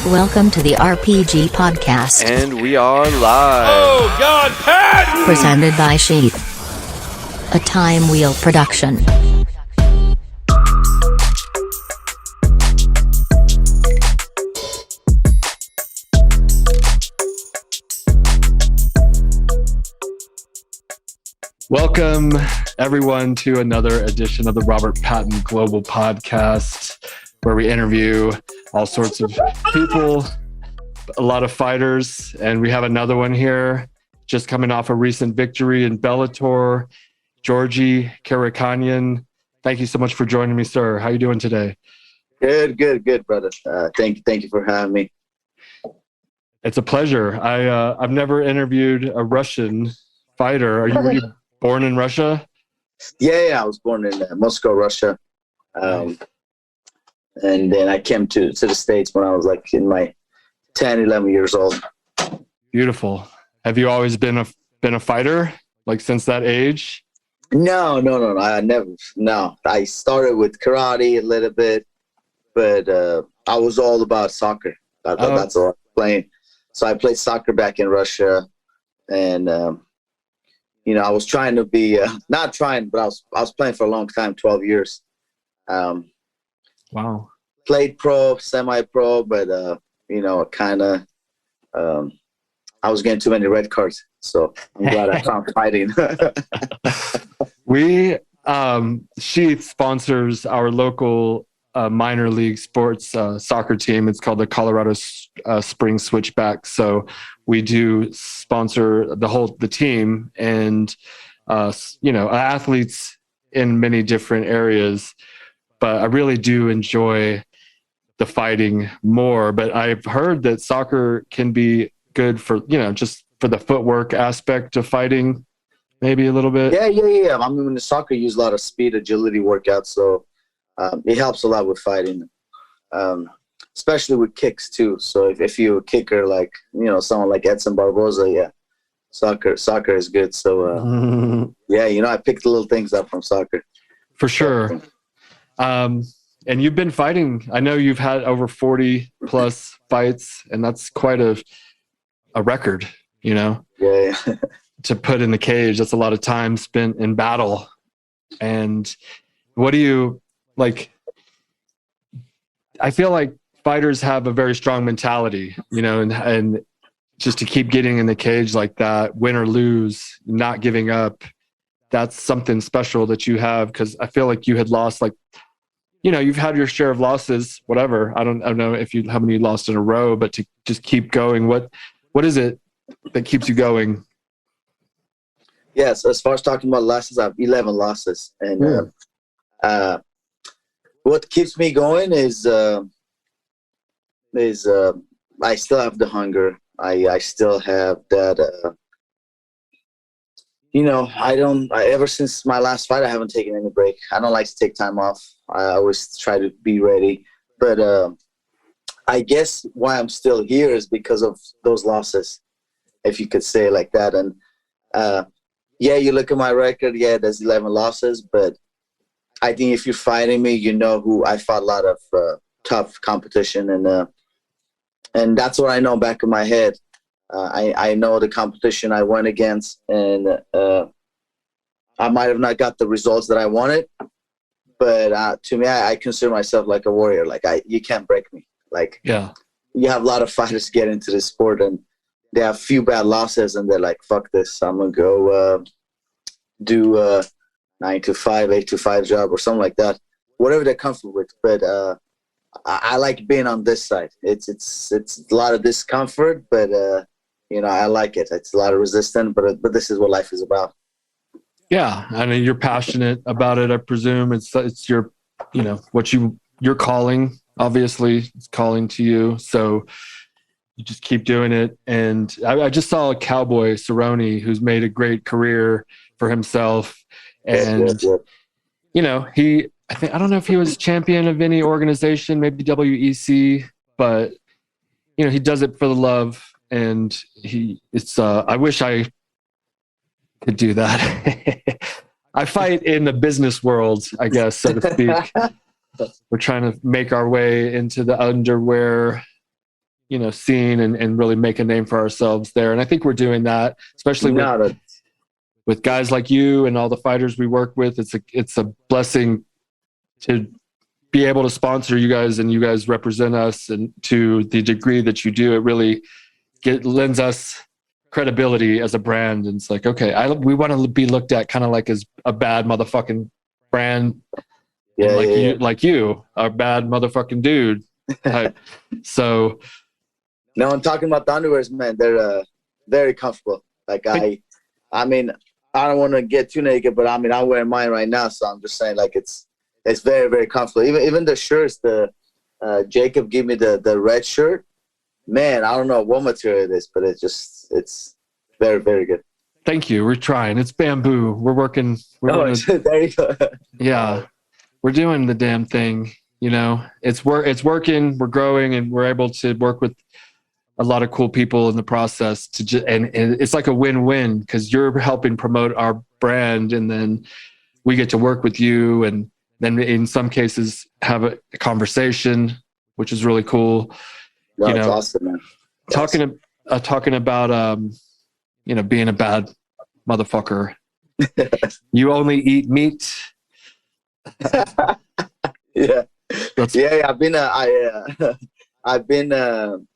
Welcome to the RPG Podcast. And we are live. Oh, God, Patton! Presented by SHEATH. A Time Wheel production. Welcome, everyone, to another edition of the Robert Patton Global Podcast, where we interview all sorts of people, a lot of fighters, and we have another one here, just coming off a recent victory in Bellator, Georgi Karakhanyan. Thank you so much for joining me, sir. How are you doing today? Good, brother. Thank you for having me. It's a pleasure. I've never interviewed a Russian fighter. Were you born in Russia? Yeah, I was born in Moscow, Russia. And then I came to the States when I was like in my 10, 11 years old. Beautiful. Have you always been a fighter, like since that age? No. I never. No, I started with karate a little bit, but I was all about soccer. That's all I was playing. So I played soccer back in Russia, and I was trying to be not trying, but I was playing for a long time, 12 years. Wow. Played pro, semi-pro, but kind of. I was getting too many red cards, so I'm glad I found fighting. SHEATH sponsors our local minor league sports soccer team. It's called the Colorado Spring Switchbacks. So we do sponsor the team, and athletes in many different areas. But I really do enjoy the fighting more. But I've heard that soccer can be good for, just for the footwork aspect of fighting, maybe a little bit. Yeah. I mean, in the soccer, you use a lot of speed, agility workouts. So it helps a lot with fighting, especially with kicks too. So if you're a kicker, like, someone like Edson Barboza, yeah, soccer is good. So I picked the little things up from soccer. For sure. And you've been fighting. I know you've had over 40 plus fights, and that's quite a record, Yeah. to put in the cage. That's a lot of time spent in battle. And what do you like? I feel like fighters have a very strong mentality, and just to keep getting in the cage like that, win or lose, not giving up. That's something special that you have, because I feel like you had lost, like, you've had your share of losses, whatever. I don't know how many you lost in a row, but to just keep going, what is it that keeps you going? Yes, as far as talking about losses, I have 11 losses. And what keeps me going is I still have the hunger. I still have that, ever since my last fight, I haven't taken any break. I don't like to take time off. I always try to be ready. But I guess why I'm still here is because of those losses, if you could say it like that. And you look at my record, there's 11 losses. But I think if you're fighting me, who I fought a lot of tough competition. And that's what I know back in my head. I know the competition I went against, and I might have not got the results that I wanted, but to me, I consider myself like a warrior. Like you can't break me. Like, yeah, you have a lot of fighters get into this sport, and they have few bad losses, and they're like, "Fuck this! I'm gonna go do a 9 to 5, 8 to 5 job or something like that, whatever they're comfortable with." But I like being on this side. It's a lot of discomfort, but I like it. It's a lot of resistance, but this is what life is about. Yeah, I mean, you're passionate about it. I presume it's your, your calling. Obviously, it's calling to you. So you just keep doing it. And I just saw Cowboy Cerrone, who's made a great career for himself. And I don't know if he was champion of any organization, maybe WEC, but he does it for the love. And I wish I could do that. I fight in the business world, I guess, so to speak. We're trying to make our way into the underwear scene and really make a name for ourselves there. And I think we're doing that, especially with guys like you and all the fighters we work with. It's a blessing to be able to sponsor you guys, and you guys represent us, and to the degree that you do, it really lends us credibility as a brand. And it's like, okay, we want to be looked at kind of like as a bad motherfucking brand. Like you, a bad motherfucking dude type. So no, I'm talking about the underwears, man. They're very comfortable. Like I mean, I don't want to get too naked, but I mean, I'm wearing mine right now, so I'm just saying, like, it's very, very comfortable. Even the shirts, Jacob gave me the red shirt. Man, I don't know what material it is, but it's very, very good. Thank you. We're trying. It's bamboo. We're working. There you go. Yeah, we're doing the damn thing. It's working. We're growing, and we're able to work with a lot of cool people in the process and it's like a win-win, because you're helping promote our brand, and then we get to work with you, and then in some cases have a conversation, which is really cool. No, it's awesome, man. Talking about being a bad motherfucker. You only eat meat. Yeah. I've been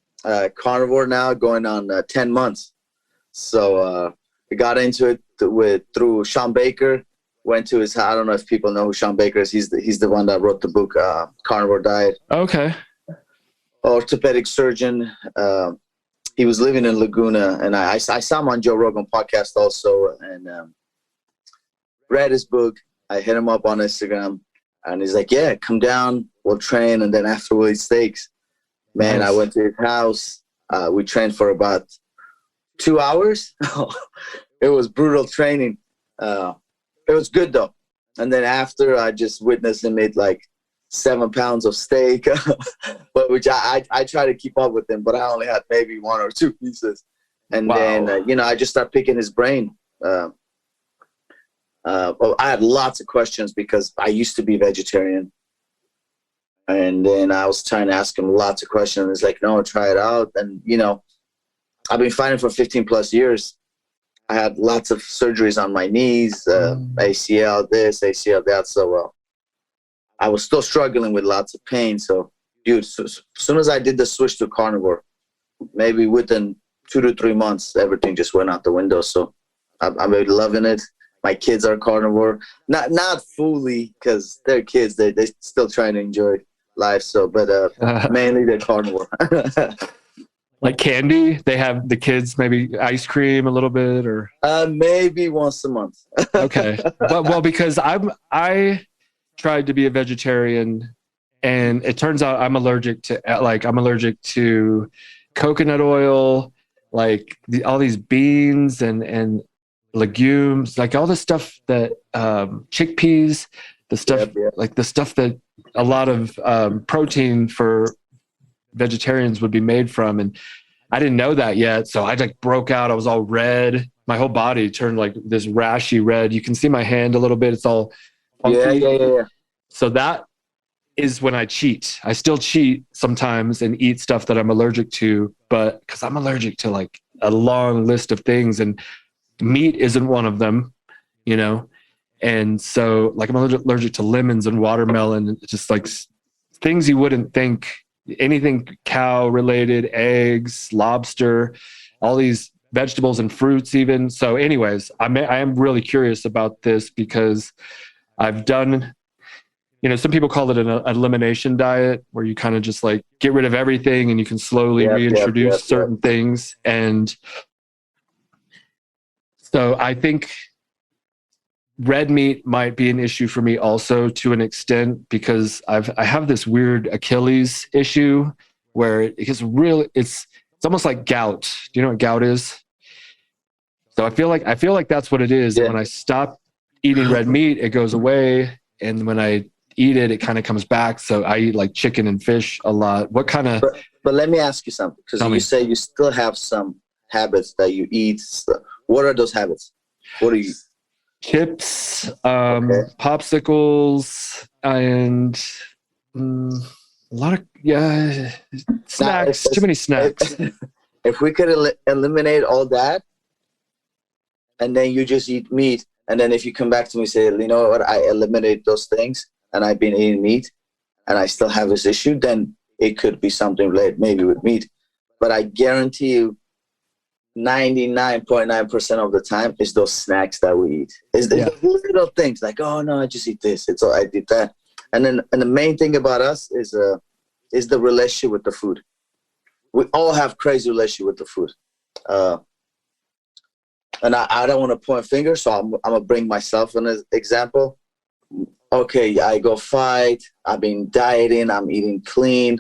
carnivore now, going on 10 months. So I got into it through Sean Baker. Went to his. I don't know if people know who Sean Baker is. He's the one that wrote the book Carnivore Diet. Okay. Orthopedic surgeon. He was living in Laguna, and I saw him on Joe Rogan podcast also, and read his book. I hit him up on Instagram, and he's like, "Yeah, come down. We'll train, and then after we'll eat steaks." Man, nice. I went to his house. We trained for about 2 hours. It was brutal training. It was good though. And then after, I just witnessed him eat like 7 pounds of steak, but which I try to keep up with him, but I only had maybe 1 or 2 pieces. And then, I just started picking his brain. I had lots of questions because I used to be vegetarian. And then I was trying to ask him lots of questions. He's like, no, try it out. And, I've been fighting for 15 plus years. I had lots of surgeries on my knees, ACL this, ACL that. So I was still struggling with lots of pain. So, dude, as soon as I did the switch to carnivore, maybe within 2 to 3 months, everything just went out the window. So I'm really loving it. My kids are carnivore. Not fully, because they're kids. They're still trying to enjoy life. So, but mainly they're carnivore. Like candy, they have the kids maybe ice cream a little bit, or maybe once a month. Okay, well, because I tried to be a vegetarian, and it turns out I'm allergic to coconut oil, like all these beans and legumes, like all the stuff that chickpeas, the stuff like the stuff that a lot of protein for vegetarians would be made from. And I didn't know that yet. So I like broke out. I was all red. My whole body turned like this rashy red. You can see my hand a little bit. It's all funky. Yeah. So that is when I cheat. I still cheat sometimes and eat stuff that I'm allergic to, but because I'm allergic to like a long list of things, and meat isn't one of them, And so like I'm allergic to lemons and watermelon, and just like things you wouldn't think. Anything cow related, eggs, lobster, all these vegetables and fruits even. So anyways, I am really curious about this because I've done, some people call it an elimination diet, where you kind of just like get rid of everything and you can slowly reintroduce certain things. And so I think red meat might be an issue for me also, to an extent, because I have this weird Achilles issue where it's almost like gout. Do you know what gout is? So I feel like that's what it is. Yeah. When I stop eating red meat, it goes away, and when I eat it, it kind of comes back. So I eat like chicken and fish a lot. What kind of? But let me ask you something, because you say you still have some habits that you eat. What are those habits? What do you eat? Chips, popsicles, and A lot of snacks. Too many snacks. If we could eliminate all that, and then you just eat meat, and then if you come back to me and say, you know what, I eliminated those things, and I've been eating meat, and I still have this issue, then it could be something related maybe with meat. But I guarantee you, 99.9% of the time is those snacks that we eat. It's the little things like, oh no, I just eat this. It's all I did that. And the main thing about us is the relationship with the food. We all have crazy relationship with the food. And I don't want to point fingers, so I'm gonna bring myself an example. Okay, I go fight. I've been dieting. I'm eating clean.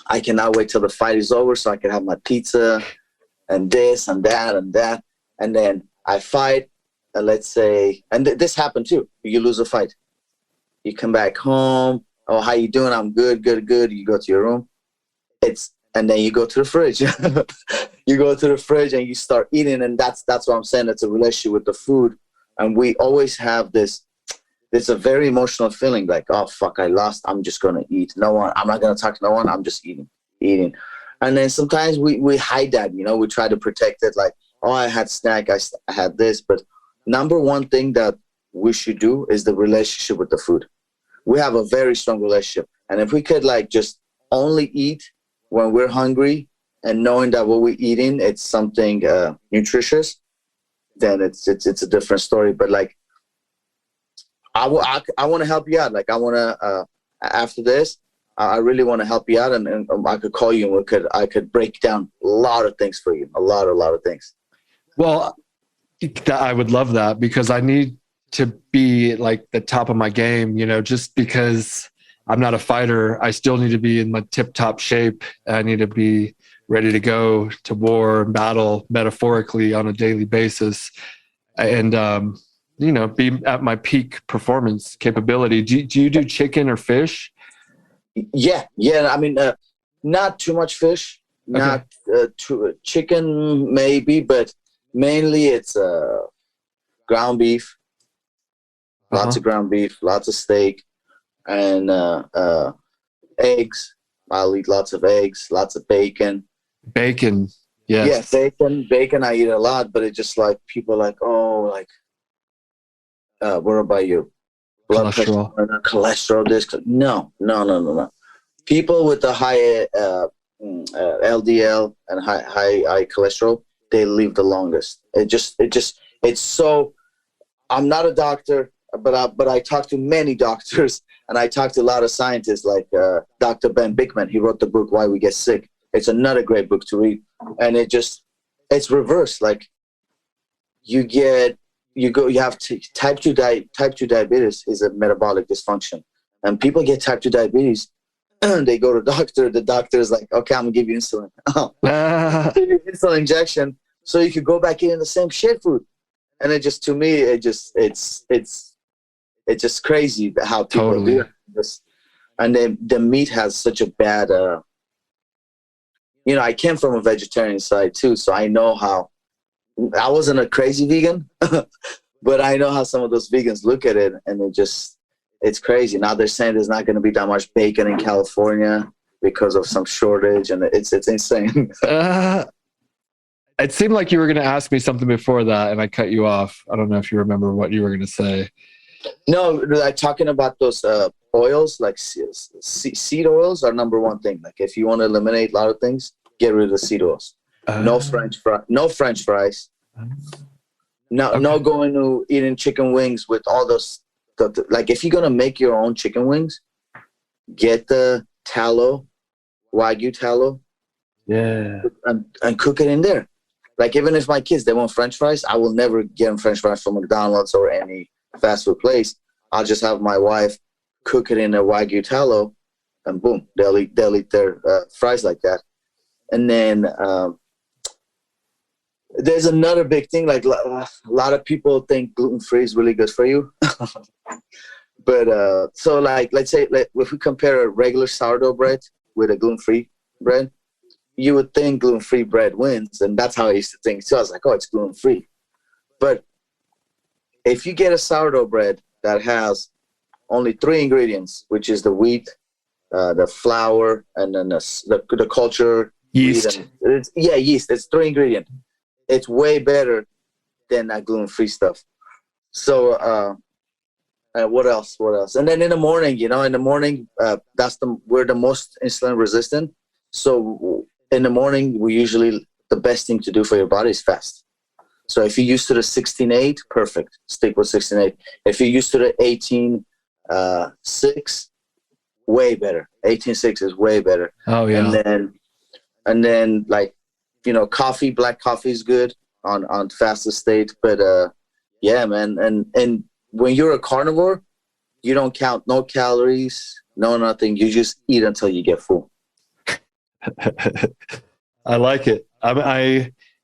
I cannot wait till the fight is over so I can have my pizza and this and that and that. And then I fight, and let's say, and this happened too. You lose a fight. You come back home. Oh, how you doing? I'm good, good, good. You go to your room. And then you go to the fridge. You go to the fridge and you start eating, and that's what I'm saying. It's a relationship with the food, and we always have this. It's a very emotional feeling, like, oh fuck, I lost. I'm just gonna eat. I'm not gonna talk to no one. I'm just eating. And then sometimes we hide that. We try to protect it, like, oh, I had snack, I had this. But number one thing that we should do is the relationship with the food. We have a very strong relationship, and if we could like just only eat when we're hungry, and knowing that what we're eating, it's something nutritious, then it's a different story. But like, I want to help you out. Like, I want to after this, I really want to help you out, and I could call you, and I could break down a lot of things for you, a lot of things. Well, I would love that, because I need to be like the top of my game. Just because I'm not a fighter, I still need to be in my tip-top shape. I need to be ready to go to war and battle metaphorically on a daily basis, and be at my peak performance capability. Do you do chicken or fish? Yeah. I mean, not too much fish, not too chicken maybe, but mainly it's ground beef, lots of ground beef, lots of steak, and eggs. I'll eat lots of eggs, lots of bacon. Bacon, yes. Yeah, bacon. I eat a lot, but it's just like people are like, oh, like, what about you? Blood Cholesterol. pressure, cholesterol. This, no. People with the high LDL and high cholesterol, they live the longest. It's so. I'm not a doctor, but I talk to many doctors, and I talk to a lot of scientists, like Dr. Ben Bickman. He wrote the book Why We Get Sick. It's another great book to read, and it's reversed. Like, you have type 2 diabetes is a metabolic dysfunction, and people get type 2 diabetes. They go to the doctor. The doctor is like, okay, I'm gonna give you insulin. Insulin injection, so you could go back in the same shit food. And to me, it's just crazy how people do this. And then the meat has such a bad. I came from a vegetarian side too, so I know how. I wasn't a crazy vegan, but I know how some of those vegans look at it, and it's crazy. Now they're saying there's not going to be that much bacon in California because of some shortage, and it's insane. It seemed like you were going to ask me something before that, and I cut you off. I don't know if you remember what you were going to say. No, like talking about those oils, like seed oils are number one thing. Like, if you want to eliminate a lot of things, get rid of the seed oils. No French fries. No going to eating chicken wings with all those. Like, if you're going to make your own chicken wings, get the tallow, Wagyu tallow. Yeah. And cook it in there. Like, even if my kids, they want French fries, I will never get them French fries from McDonald's or any fast food place. I'll just have my wife cook it in a Wagyu tallow, and boom, they'll eat their fries like that. And then there's another big thing. Like, a lot of people think gluten-free is really good for you. But so, like, let's say if we compare a regular sourdough bread with a gluten-free bread, you would think gluten-free bread wins, and that's how I used to think. So I was like, oh, it's gluten-free. But if you get a sourdough bread that has only 3 ingredients, which is the wheat, the flour, and then the culture Yeast. Yeast. It's 3 ingredients. It's way better than that gluten-free stuff. So what else? And then in the morning, we're the most insulin resistant. So in the morning, the best thing to do for your body is fast. So if you're used to the 16-8, perfect. Stick with 16-8. If you're used to the 18-6, way better. 18-6 is way better. Oh yeah. And then coffee, black coffee is good on fastest state. But yeah, man. And when you're a carnivore, you don't count no calories, no nothing. You just eat until you get full. I like it.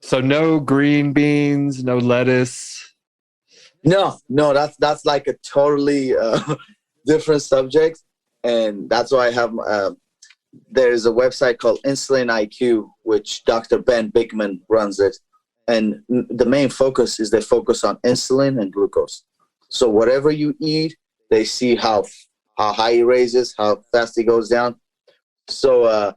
So no green beans, no lettuce. No, that's like a totally different subject. And that's why I have, there's a website called Insulin IQ, which Dr. Ben Bigman runs it. And the main focus is they focus on insulin and glucose. So whatever you eat, they see how high it raises, how fast it goes down. So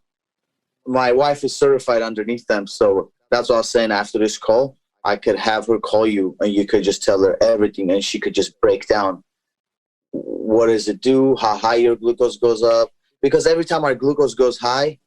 my wife is certified underneath them. So that's what I was saying. After this call, I could have her call you and you could just tell her everything, and she could just break down what does it do, how high your glucose goes up. Because every time our glucose goes high,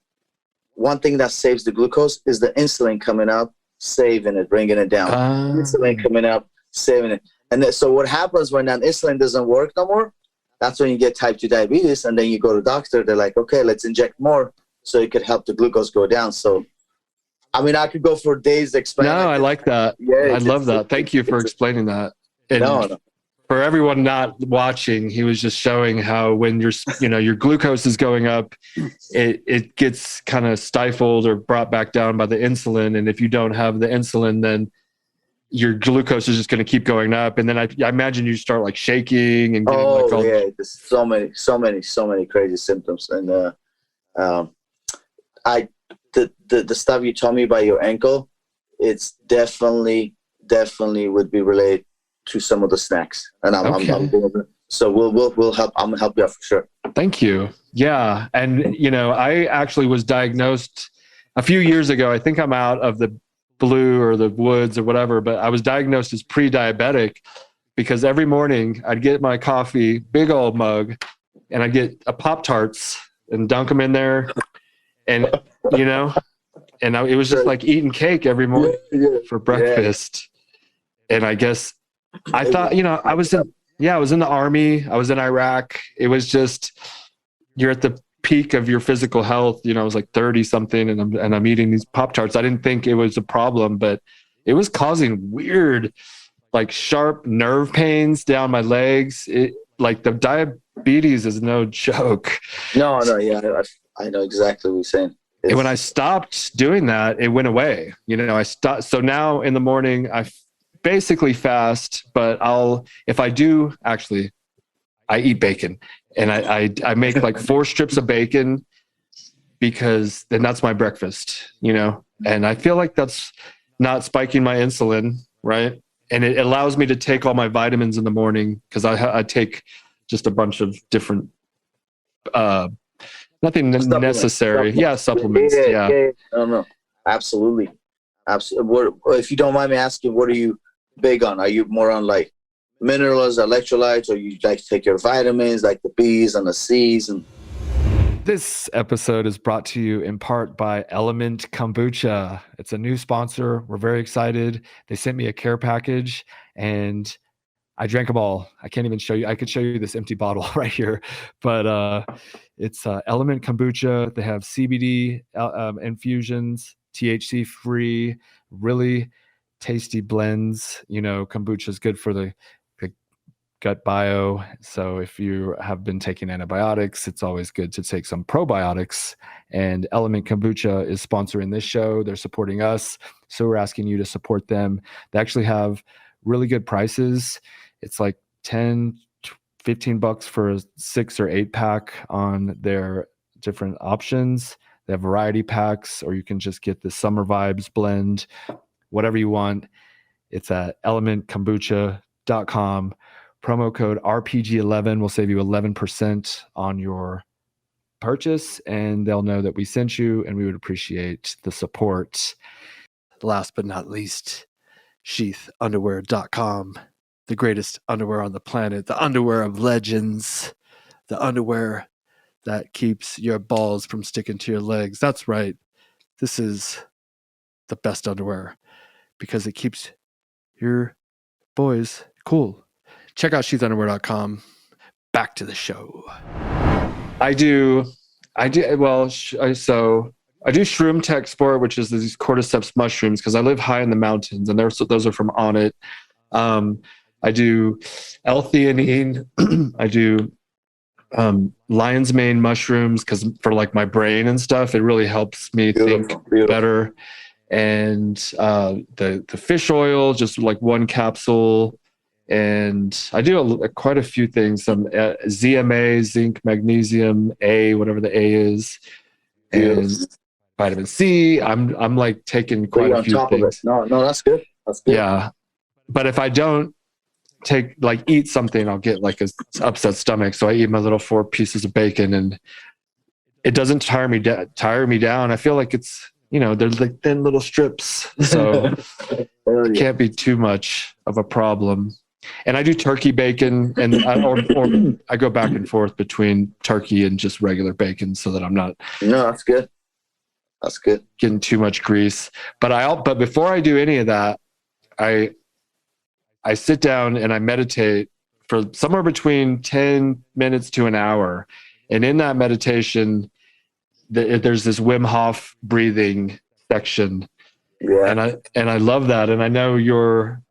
one thing that saves the glucose is the insulin coming up, saving it, bringing it down. Insulin coming up, saving it. And then, so what happens when that insulin doesn't work no more, that's when you get type 2 diabetes, and then you go to the doctor, they're like, okay, let's inject more so it could help the glucose go down. So, I mean, I could go for days explaining. No, I like that. Yeah, I love that. Thank you for explaining that. And no. For everyone not watching, he was just showing how when your glucose is going up, it gets kind of stifled or brought back down by the insulin. And if you don't have the insulin, then your glucose is just going to keep going up. And then I imagine you start like shaking and getting there's so many crazy symptoms. And the stuff you told me about your ankle, it's definitely would be related to some of the snacks, and I'm doing it. So we'll help. I'm gonna help you out for sure. Thank you. Yeah, and I actually was diagnosed a few years ago. I think I'm out of the blue or the woods or whatever, but I was diagnosed as pre-diabetic because every morning I'd get my coffee, big old mug, and I'd get a Pop-Tarts and dunk them in there, and it was just like eating cake every morning for breakfast. And I guess I thought, I was in the army. I was in Iraq. It was just, you're at the peak of your physical health. I was like 30 something and I'm eating these Pop-Tarts. I didn't think it was a problem, but it was causing weird, like sharp nerve pains down my legs. Like the diabetes is no joke. No. Yeah. I know exactly what you're saying. And when I stopped doing that, it went away. I stopped. So now in the morning, I basically fast, but if I do, actually, I eat bacon, and I make like 4 strips of bacon because then that's my breakfast, and I feel like that's not spiking my insulin, right? And it allows me to take all my vitamins in the morning because I take just a bunch of different, nothing necessary. Supplements. Yeah. No. Absolutely. If you don't mind me asking, what are you big on? Are you more on like minerals, electrolytes, or you like to take your vitamins like the B's and the C's? And this episode is brought to you in part by Element Kombucha. It's a new sponsor. We're very excited. They sent me a care package and I drank them all. I can't even show you. I could show you this empty bottle right here, but it's Element Kombucha. They have CBD infusions, THC free, really tasty blends. Kombucha is good for the gut bio. So if you have been taking antibiotics, it's always good to take some probiotics. And Element Kombucha is sponsoring this show. They're supporting us. So we're asking you to support them. They actually have really good prices. It's like $10-15 for a 6 or 8 pack on their different options. They have variety packs, or you can just get the Summer Vibes blend, whatever you want. It's at elementkombucha.com. Promo code RPG11 will save you 11% on your purchase, and they'll know that we sent you, and we would appreciate the support. Last but not least, SHEATHunderwear.com, the greatest underwear on the planet, the underwear of legends, the underwear that keeps your balls from sticking to your legs. That's right. This is the best underwear because it keeps your boys cool. Check out SHEATHunderwear.com. Back to the show. I do Shroom Tech Sport, which is these cordyceps mushrooms, because I live high in the mountains, and those are from Onnit. I do L-theanine. I do lion's mane mushrooms, because for like my brain and stuff, it really helps me think better. And the fish oil, just like one capsule. And I do quite a few things, some ZMA, zinc, magnesium, A, whatever the A is, and vitamin C. I'm like taking quite a few things. No, that's good. That's good. Yeah, but if I don't eat something, I'll get like an upset stomach. So I eat my little 4 pieces of bacon, and it doesn't tire me down. I feel like it's, they're like thin little strips, so it can't be too much of a problem. And I do turkey bacon, and I go back and forth between turkey and just regular bacon, so that I'm not. No, that's good. That's good. Getting too much grease. But before I do any of that, I sit down and I meditate for somewhere between 10 minutes to an hour. And in that meditation, there's this Wim Hof breathing section. Yeah. And I love that. And I know your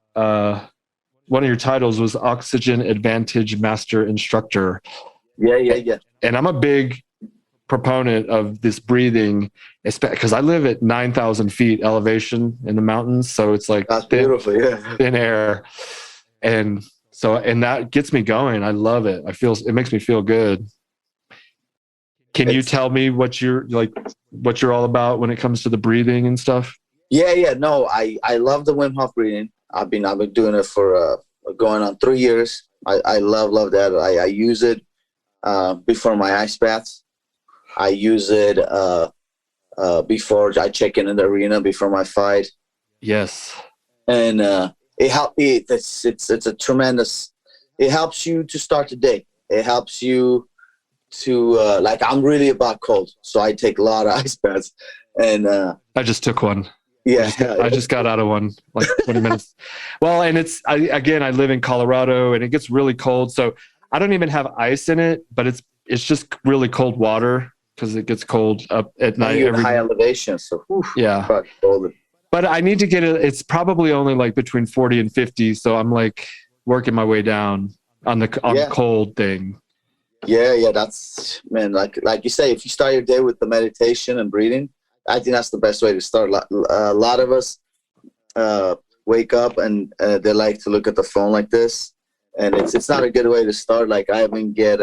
one of your titles was Oxygen Advantage Master Instructor. Yeah. And I'm a big proponent of this breathing, because I live at 9,000 feet elevation in the mountains. So it's like thin air. And that gets me going. I love it. It makes me feel good. Can you tell me what you're all about when it comes to the breathing and stuff? Yeah. No, I love the Wim Hof breathing. I've been doing it for going on 3 years. I love that. I use it before my ice baths. I use it before I check in the arena before my fight. Yes. And it helped me. It's a tremendous. It helps you to start the day. It helps you to I'm really about cold, so I take a lot of ice baths. And I just took one. Yeah, I just got out of one like 20 minutes. Well, and I live in Colorado, and it gets really cold, so I don't even have ice in it, but it's just really cold water, because it gets cold up at night. You're high elevation, so yeah. But I need to get it. It's probably only like between 40 and 50, so I'm like working my way down on the cold thing. Yeah. That's, man, like you say, if you start your day with the meditation and breathing, I think that's the best way to start. A lot of us wake up and they like to look at the phone like this, and it's not a good way to start. Like I even get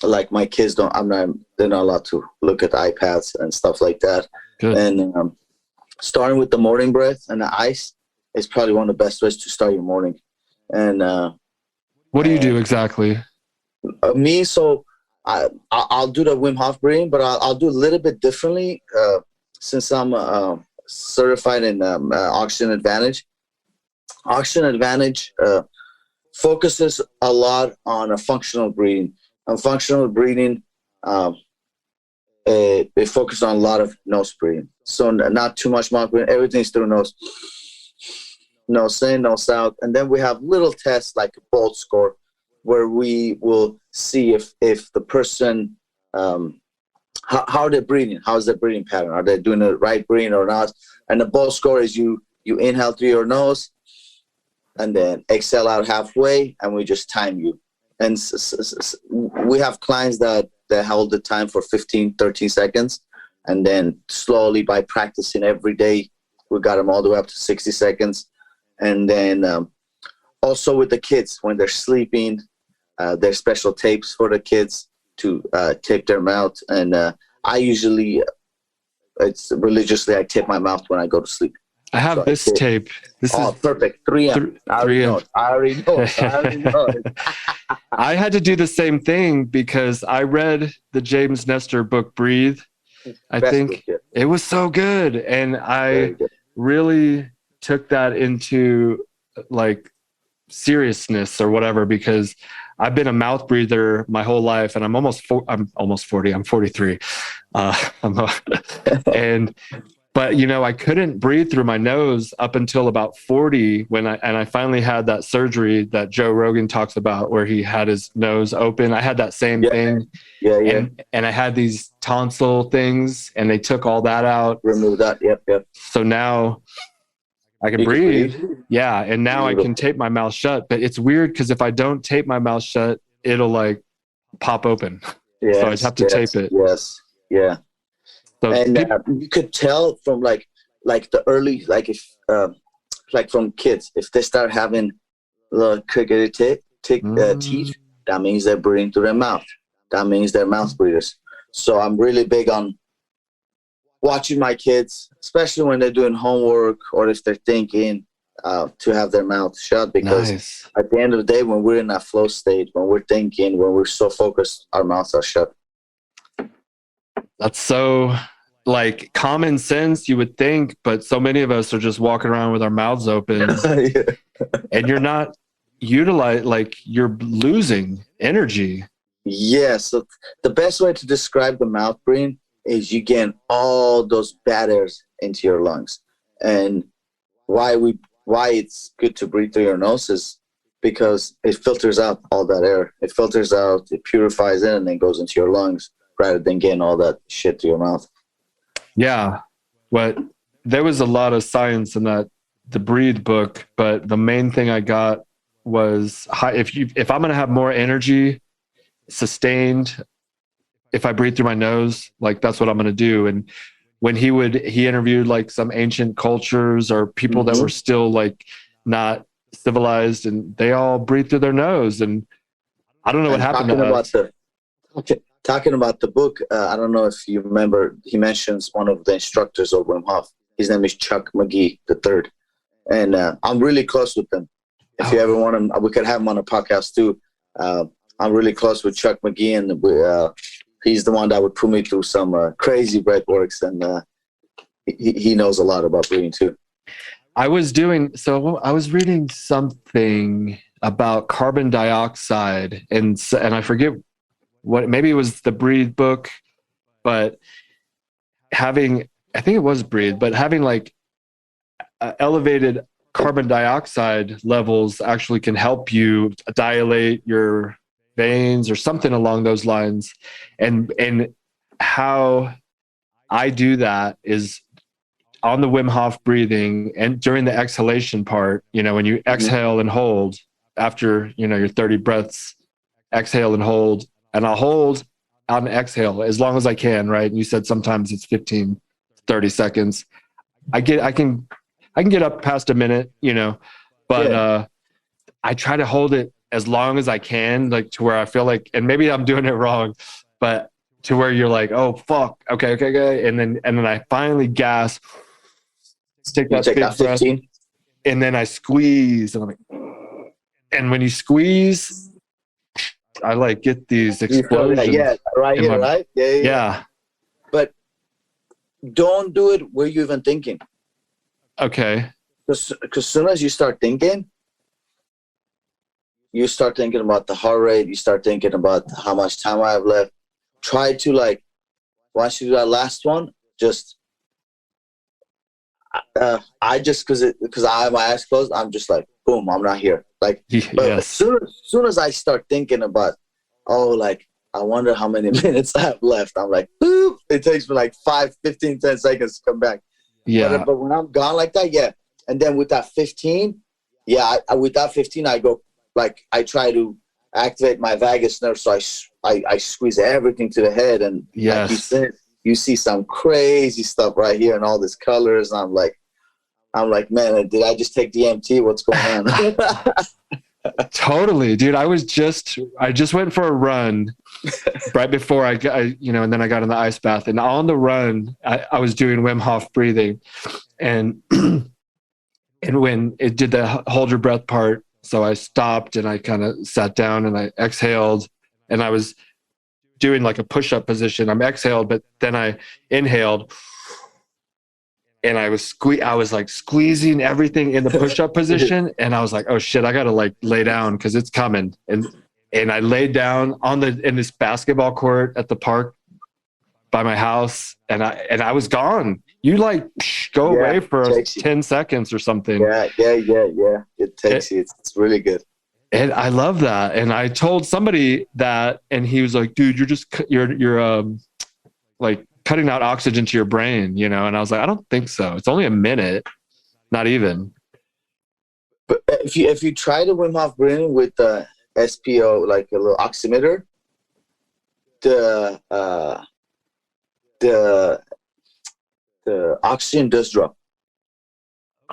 like my kids they're not allowed to look at iPads and stuff like that. Good. And starting with the morning breath and the ice is probably one of the best ways to start your morning. And what do you do exactly? Me, so I'll do the Wim Hof breathing, but I'll do a little bit differently since I'm certified in Oxygen Advantage. Oxygen Advantage focuses a lot on a functional breathing. And functional breathing, it focuses on a lot of nose breathing. So not too much mouth breathing. Everything's through nose. Nose in, nose out. And then we have little tests like a BOLT score, where we will see if the person, how they're breathing, how's their breathing pattern, are they doing the right breathing or not? And the BOLT score is you inhale through your nose and then exhale out halfway, and we just time you. And we have clients that hold the time for 15, 13 seconds, and then slowly by practicing every day, we got them all the way up to 60 seconds. And then also with the kids, when they're sleeping, there's special tapes for the kids to tape their mouth. And I usually, it's religiously, I tape my mouth when I go to sleep. I have So this tape. This oh, is perfect. 3M. I already 3M. know it. I already know it. I had to do the same thing because I read the James Nestor book, Breathe. I Best think book yet. it was so good. And Very I good. really took that into like seriousness or whatever, because I've been a mouth breather my whole life, and I'm almost 40. I'm 43. But I couldn't breathe through my nose up until about 40 when I finally had that surgery that Joe Rogan talks about, where he had his nose open. I had that same thing. Yeah. And I had these tonsil things, and they took all that out. Remove that. Yep. So now I can You breathe. can breathe. Yeah. And now I can tape my mouth shut, but it's weird because if I don't tape my mouth shut, it'll like pop open. Yes, So I'd have to tape it. Yes. Yeah. So And you could tell from like the early, like if like from kids, if they start having the cricket teeth, that means they're breathing through their mouth. That means they're mouth breathers. So I'm really big on watching my kids, especially when they're doing homework or if they're thinking, to have their mouth shut, because at the end of the day, when we're in that flow state, when we're thinking, when we're so focused, our mouths are shut. That's so like common sense, you would think, but so many of us are just walking around with our mouths open. And you're not you're losing energy. Yeah, so the best way to describe the mouth breathing is you get all those bad airs into your lungs. And why it's good to breathe through your nose is because it filters out all that air. It filters out, it purifies it, and then goes into your lungs rather than getting all that shit to your mouth. Yeah. But there was a lot of science in the Breathe book, but the main thing I got was if I'm going to have more energy sustained, if I breathe through my nose, like that's what I'm going to do. And when he interviewed like some ancient cultures or people that were still like not civilized, and they all breathe through their nose. And I don't know what happened to us. Talking about the book, I don't know if you remember, he mentions one of the instructors of Wim Hof. His name is Chuck McGee III. And I'm really close with him. If you ever want him, we could have him on a podcast too. I'm really close with Chuck McGee, and he's the one that would put me through some crazy breath works, and he knows a lot about breathing too. I was reading something about carbon dioxide, and I forget what, maybe it was the Breathe book, but I think it was Breathe, but having like elevated carbon dioxide levels actually can help you dilate your veins or something along those lines. And how I do that is on the Wim Hof breathing, and during the exhalation part, when you exhale and hold after, your 30 breaths, exhale and hold, and I'll hold on exhale as long as I can. Right. And you said sometimes it's 15, 30 seconds. I can get up past a minute, but I try to hold it as long as I can, like to where I feel like, and maybe I'm doing it wrong, but to where you're like, oh fuck, okay. And then I finally gasp, take that big breath, 15. And then I squeeze, and I'm like, and when you squeeze, I like get these explosions. Yeah, right here, right? Yeah. But don't do it where you're even thinking. Okay. Because as soon as you start thinking about the heart rate, you start thinking about how much time I have left. Try to once you do that last one, just because I have my eyes closed, I'm just like, boom, I'm not here. But as soon as I start thinking about, I wonder how many minutes I have left, I'm like, boop, it takes me like 5, 15, 10 seconds to come back. Yeah. But when I'm gone like that, yeah. And then with that 15, I go, I try to activate my vagus nerve, so I squeeze everything to the head, and like you said, you see some crazy stuff right here and all these colors, and I'm like, man, did I just take DMT? What's going on? Totally, dude. I just went for a run right before I and then I got in the ice bath, and on the run, I was doing Wim Hof breathing, and And when it did the hold your breath part, so I stopped and I kind of sat down and I exhaled, and I was doing like a push-up position. I'm exhaled, but then I inhaled, and I was like squeezing everything in the push-up position, and I was like, oh shit, I gotta like lay down because it's coming. And I laid down in this basketball court at the park by my house, and I was gone. You like go away for 10 seconds or something. Yeah. It takes you. It's really good. And I love that. And I told somebody that, and he was like, dude, you're like cutting out oxygen to your brain, you know? And I was like, I don't think so. It's only a minute, not even. But if you try the Wim Hof breathing with the SPO, like a little oximeter, the oxygen does drop.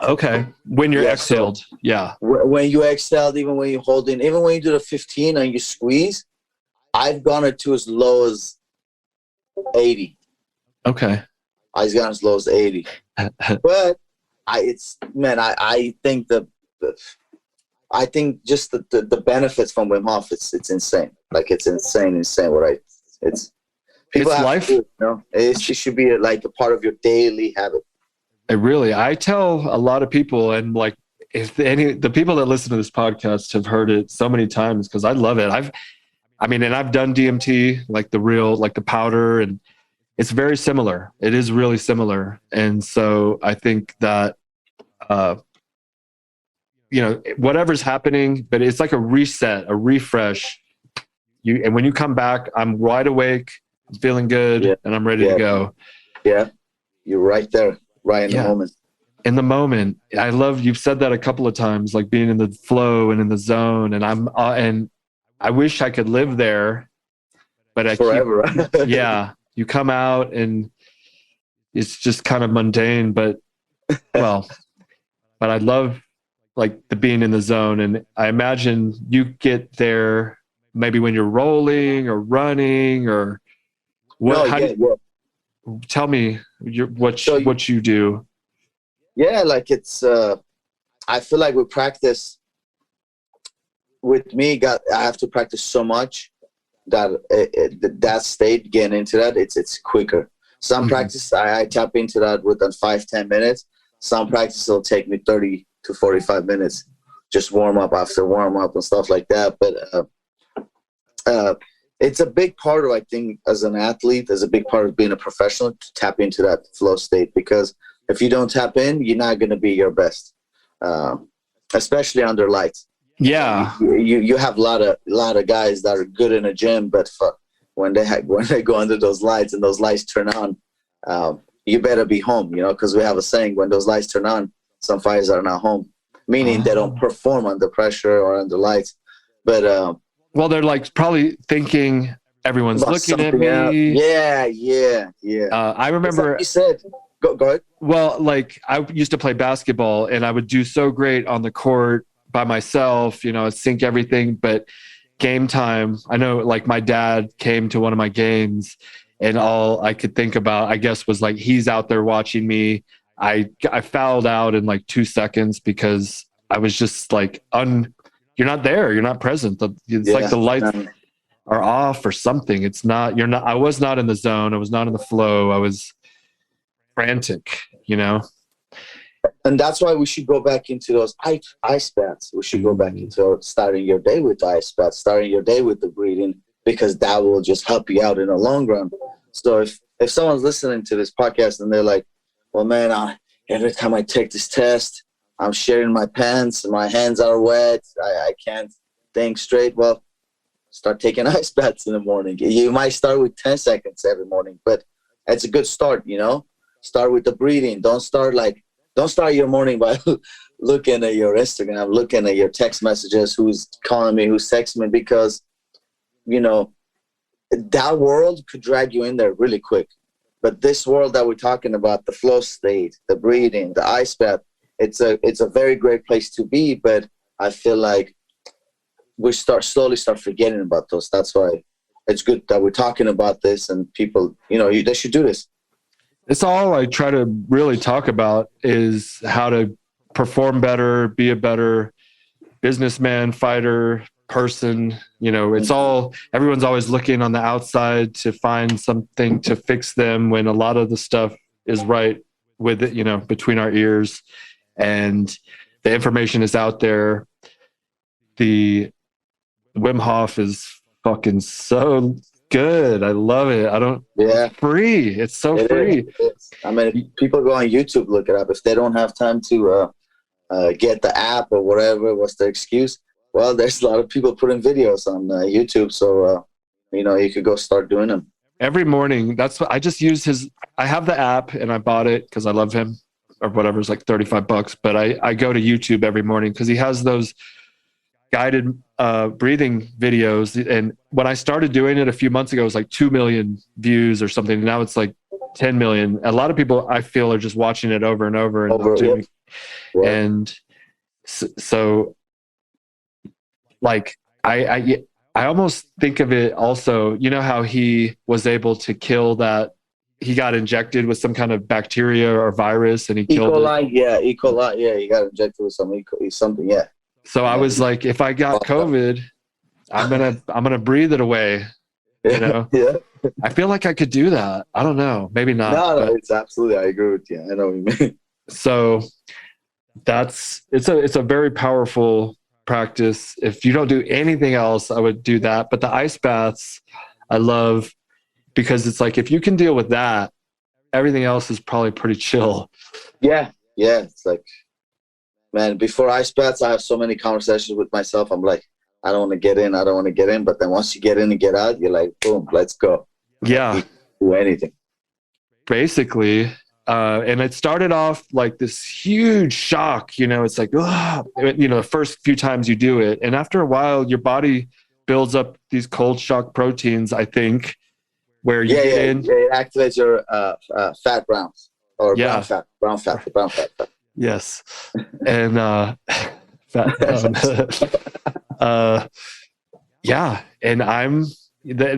Okay. When you're exhaled. So yeah. When you exhaled, even when you hold in, even when you do the 15 and you squeeze, I've gone it to as low as 80. Okay. I've gone as low as 80. But I think just the benefits from Wim Hof, it's insane. Like it's insane what people have life. To do it, you know? It should be like a part of your daily habit. I tell a lot of people, and like the people that listen to this podcast have heard it so many times because I love it. I've done DMT, like the powder, and it's very similar. It is really similar. And so I think that, whatever's happening, but it's like a reset, a refresh. And when you come back, I'm wide awake, I'm feeling good, and I'm ready to go. Yeah. You're right there. Right in the moment. In the moment. I love, you've said that a couple of times, like being in the flow and in the zone. And and I wish I could live there, but forever. You come out and it's just kind of mundane, but I love like the being in the zone. And I imagine you get there maybe when you're rolling or running or what, tell me what you do. Yeah, like it's I feel like with practice, with me, I have to practice so much that that state, getting into that, it's quicker. Some practice I tap into that within 5-10 minutes. Some practice will take me 30 to 45 minutes, just warm up after warm up and stuff like that. But it's a big part of, I think, as an athlete, as a big part of being a professional, to tap into that flow state, because if you don't tap in, you're not going to be your best, especially under lights. Yeah, you have a lot of guys that are good in a gym, but when they go under those lights and those lights turn on, you better be home, because we have a saying: when those lights turn on, some fighters are not home, meaning they don't perform under pressure or under lights. But well, they're like probably thinking everyone's looking at me. Yeah. I remember you said. Go ahead. Well, like I used to play basketball, and I would do so great on the court by myself, I'd sync everything. But game time, I know, like my dad came to one of my games, and all I could think about, I guess, was like he's out there watching me. I fouled out in like 2 seconds because I was just like you're not there. You're not present. It's like the lights are off or something. I was not in the zone. I was not in the flow. I was frantic, And that's why we should go back into those ice baths. We should go back into starting your day with ice baths, starting your day with the breathing, because that will just help you out in the long run. So if someone's listening to this podcast and they're like, well, man, every time I take this test, I'm sharing my pants, my hands are wet, I can't think straight. Well, start taking ice baths in the morning. You might start with 10 seconds every morning, but it's a good start, Start with the breathing. Don't start your morning by looking at your Instagram, looking at your text messages, who's calling me, who's texting me, because, that world could drag you in there really quick. But this world that we're talking about, the flow state, the breathing, the ice bath, it's a very great place to be. But I feel like we slowly start forgetting about those. That's why it's good that we're talking about this, and people, they should do this. It's all I try to really talk about is how to perform better, be a better businessman, fighter, person. You know, it's all, everyone's always looking on the outside to find something to fix them when a lot of the stuff is right with it, you know, between our ears, and the information is out there. The Wim Hof is fucking so good. I love it. It's free. It's so free. I mean, people go on YouTube, look it up. If they don't have time to get the app or whatever, what's their excuse? Well, there's a lot of people putting videos on YouTube. So, you know, you could go start doing them. Every morning, that's what I just use I have the app and I bought it because I love him, or whatever. It's like $35, but I go to YouTube every morning because he has those guided breathing videos. And when I started doing it a few months ago, it was like 2 million views or something. Now it's like 10 million. A lot of people, I feel, are just watching it over and over. And so like, I almost think of it also, you know, how he was able to kill that. He got injected with some kind of bacteria or virus and he killed it. Yeah, E. coli. Yeah, he got injected with something. Yeah. So I was like, if I got COVID, I'm gonna breathe it away. You know? Yeah. I feel like I could do that. I don't know. Maybe not. No, it's absolutely. I agree with you. I know what you mean. So it's a very powerful practice. If you don't do anything else, I would do that. But the ice baths, I love, because it's like, if you can deal with that, everything else is probably pretty chill. Yeah. It's like, man, before ice baths, I have so many conversations with myself. I'm like, I don't want to get in. But then once you get in and get out, you're like, boom, let's go. Yeah. Do anything. Basically. And it started off like this huge shock, you know, it's like, you know, the first few times you do it. And after a while, your body builds up these cold shock proteins, I think, where you get in. Yeah, it activates your fat browns or brown fat. Yes. And yeah. And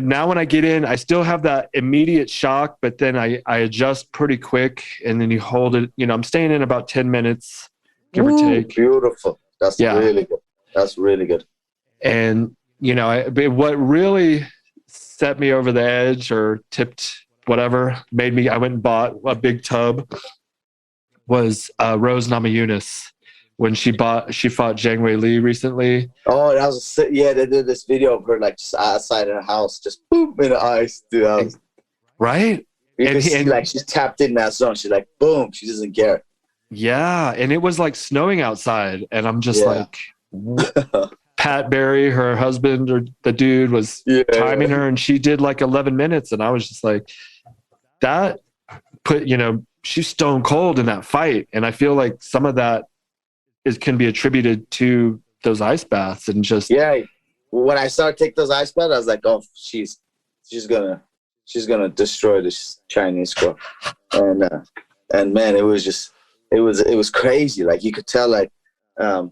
now when I get in, I still have that immediate shock, but then I adjust pretty quick, and then you hold it. You know, I'm staying in about 10 minutes, give or take. Beautiful. That's really good. That's really good. And, you know, what really set me over the edge or tipped whatever, I went and bought a big tub, was Rose Namajunas. When she fought Zhang Wei Li recently. Oh, that was they did this video of her like just outside her house, just boom in the ice, dude. Right? And like she's tapped in that zone. She's like, boom, she doesn't care. Yeah, and it was like snowing outside, and I'm just like, Pat Barry, her husband or the dude, was timing her, and she did like 11 minutes, and I was just like, that she's stone cold in that fight, and I feel like some of that can be attributed to those ice baths and just when I started taking those ice baths, I was like, oh, she's gonna destroy this Chinese girl. And man, it was crazy. Like you could tell, like I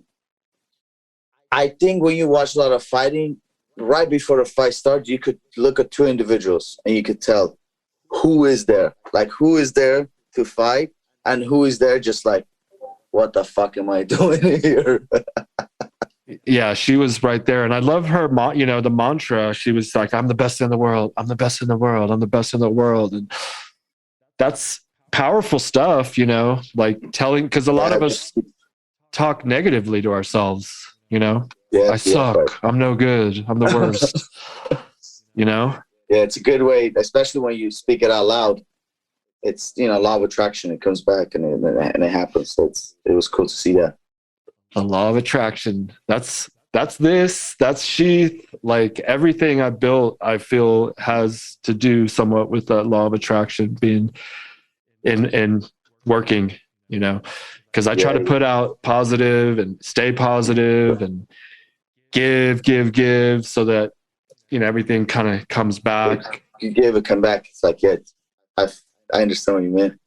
think when you watch a lot of fighting, right before the fight starts, you could look at two individuals and you could tell who is there to fight and who is there just like, what the fuck am I doing here? Yeah, she was right there. And I love her, the mantra. She was like, I'm the best in the world. I'm the best in the world. I'm the best in the world. And that's powerful stuff, you know, like telling, because a lot of us talk negatively to ourselves, you know, I suck. Right. I'm no good. I'm the worst, you know? Yeah, it's a good way, especially when you speak it out loud. It's, law of attraction. It comes back and it happens. So it was cool to see that. The law of attraction. That's SHEATH. Like everything I built, I feel has to do somewhat with that law of attraction being in working, you know, because I try to put out positive and stay positive and give so that, everything kind of comes back. You give it, come back. It's like, I understand what you mean.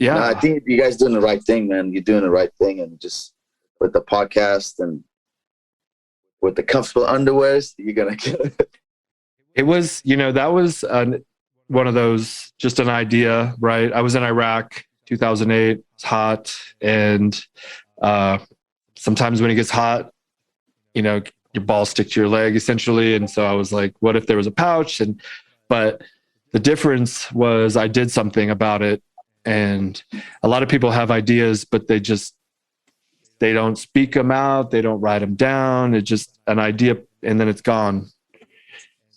Yeah. No, I think you guys doing the right thing, man. You're doing the right thing. And just with the podcast and with the comfortable underwears, you're going to get it. It was, that was one of those, just an idea, right? I was in Iraq, 2008. It's hot. And Sometimes when it gets hot, you know, your balls stick to your leg essentially. And so I was like, what if there was a pouch? But the difference was I did something about it. And a lot of people have ideas, but they don't speak them out. They don't write them down. It's just an idea and then it's gone.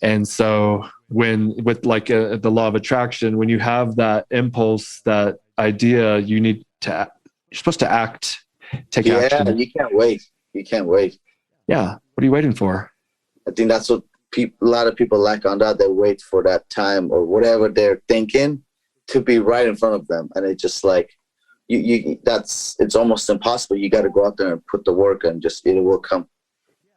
And so with like the law of attraction, when you have that impulse, that idea, you're supposed to act, take action. Yeah, you can't wait. You can't wait. Yeah. What are you waiting for? I think that's what a lot of people lack on that. They wait for that time or whatever they're thinking to be right in front of them. And it's just like, it's almost impossible. You got to go out there and put the work and just, it will come.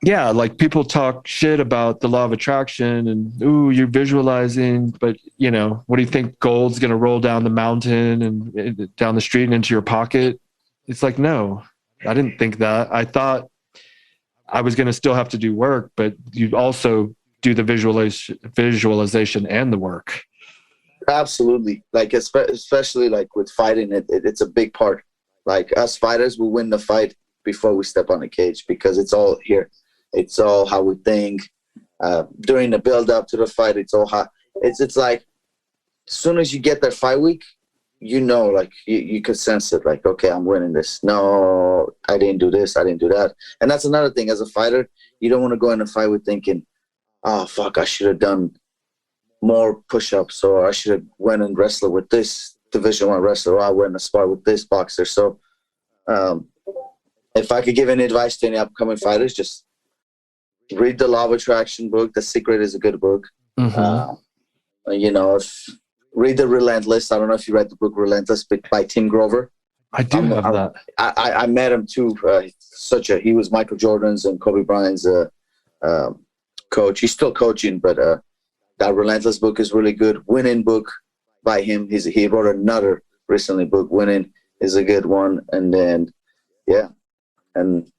Yeah. Like people talk shit about the law of attraction and, ooh, you're visualizing, but you know, what do you think? Gold's going to roll down the mountain and down the street and into your pocket? It's like, no, I didn't think that. I thought I was going to still have to do work, but you also do the visualization and the work. Absolutely. Like, especially like with fighting, it's a big part. Like us fighters, we win the fight before we step on the cage because it's all here. It's all how we think. During the build up to the fight, it's all how it's like as soon as you get there fight week, you know, like you could sense it, like, okay, I'm winning this. No, I didn't do this. I didn't do that. And that's another thing. As a fighter, you don't want to go in a fight with thinking, oh, fuck, I should have done more push-ups, or I should have went and wrestled with this Division I wrestler, or I went and spar with this boxer. So if I could give any advice to any upcoming fighters, just read the Law of Attraction book. The Secret is a good book. Mm-hmm. You know, read the Relentless. I don't know if you read the book Relentless by Tim Grover. I do have that. I met him too. He was Michael Jordan's and Kobe Bryant's coach. He's still coaching, but that Relentless book is really good. Winning book by him. He wrote another recently book. Winning is a good one. And then, yeah. And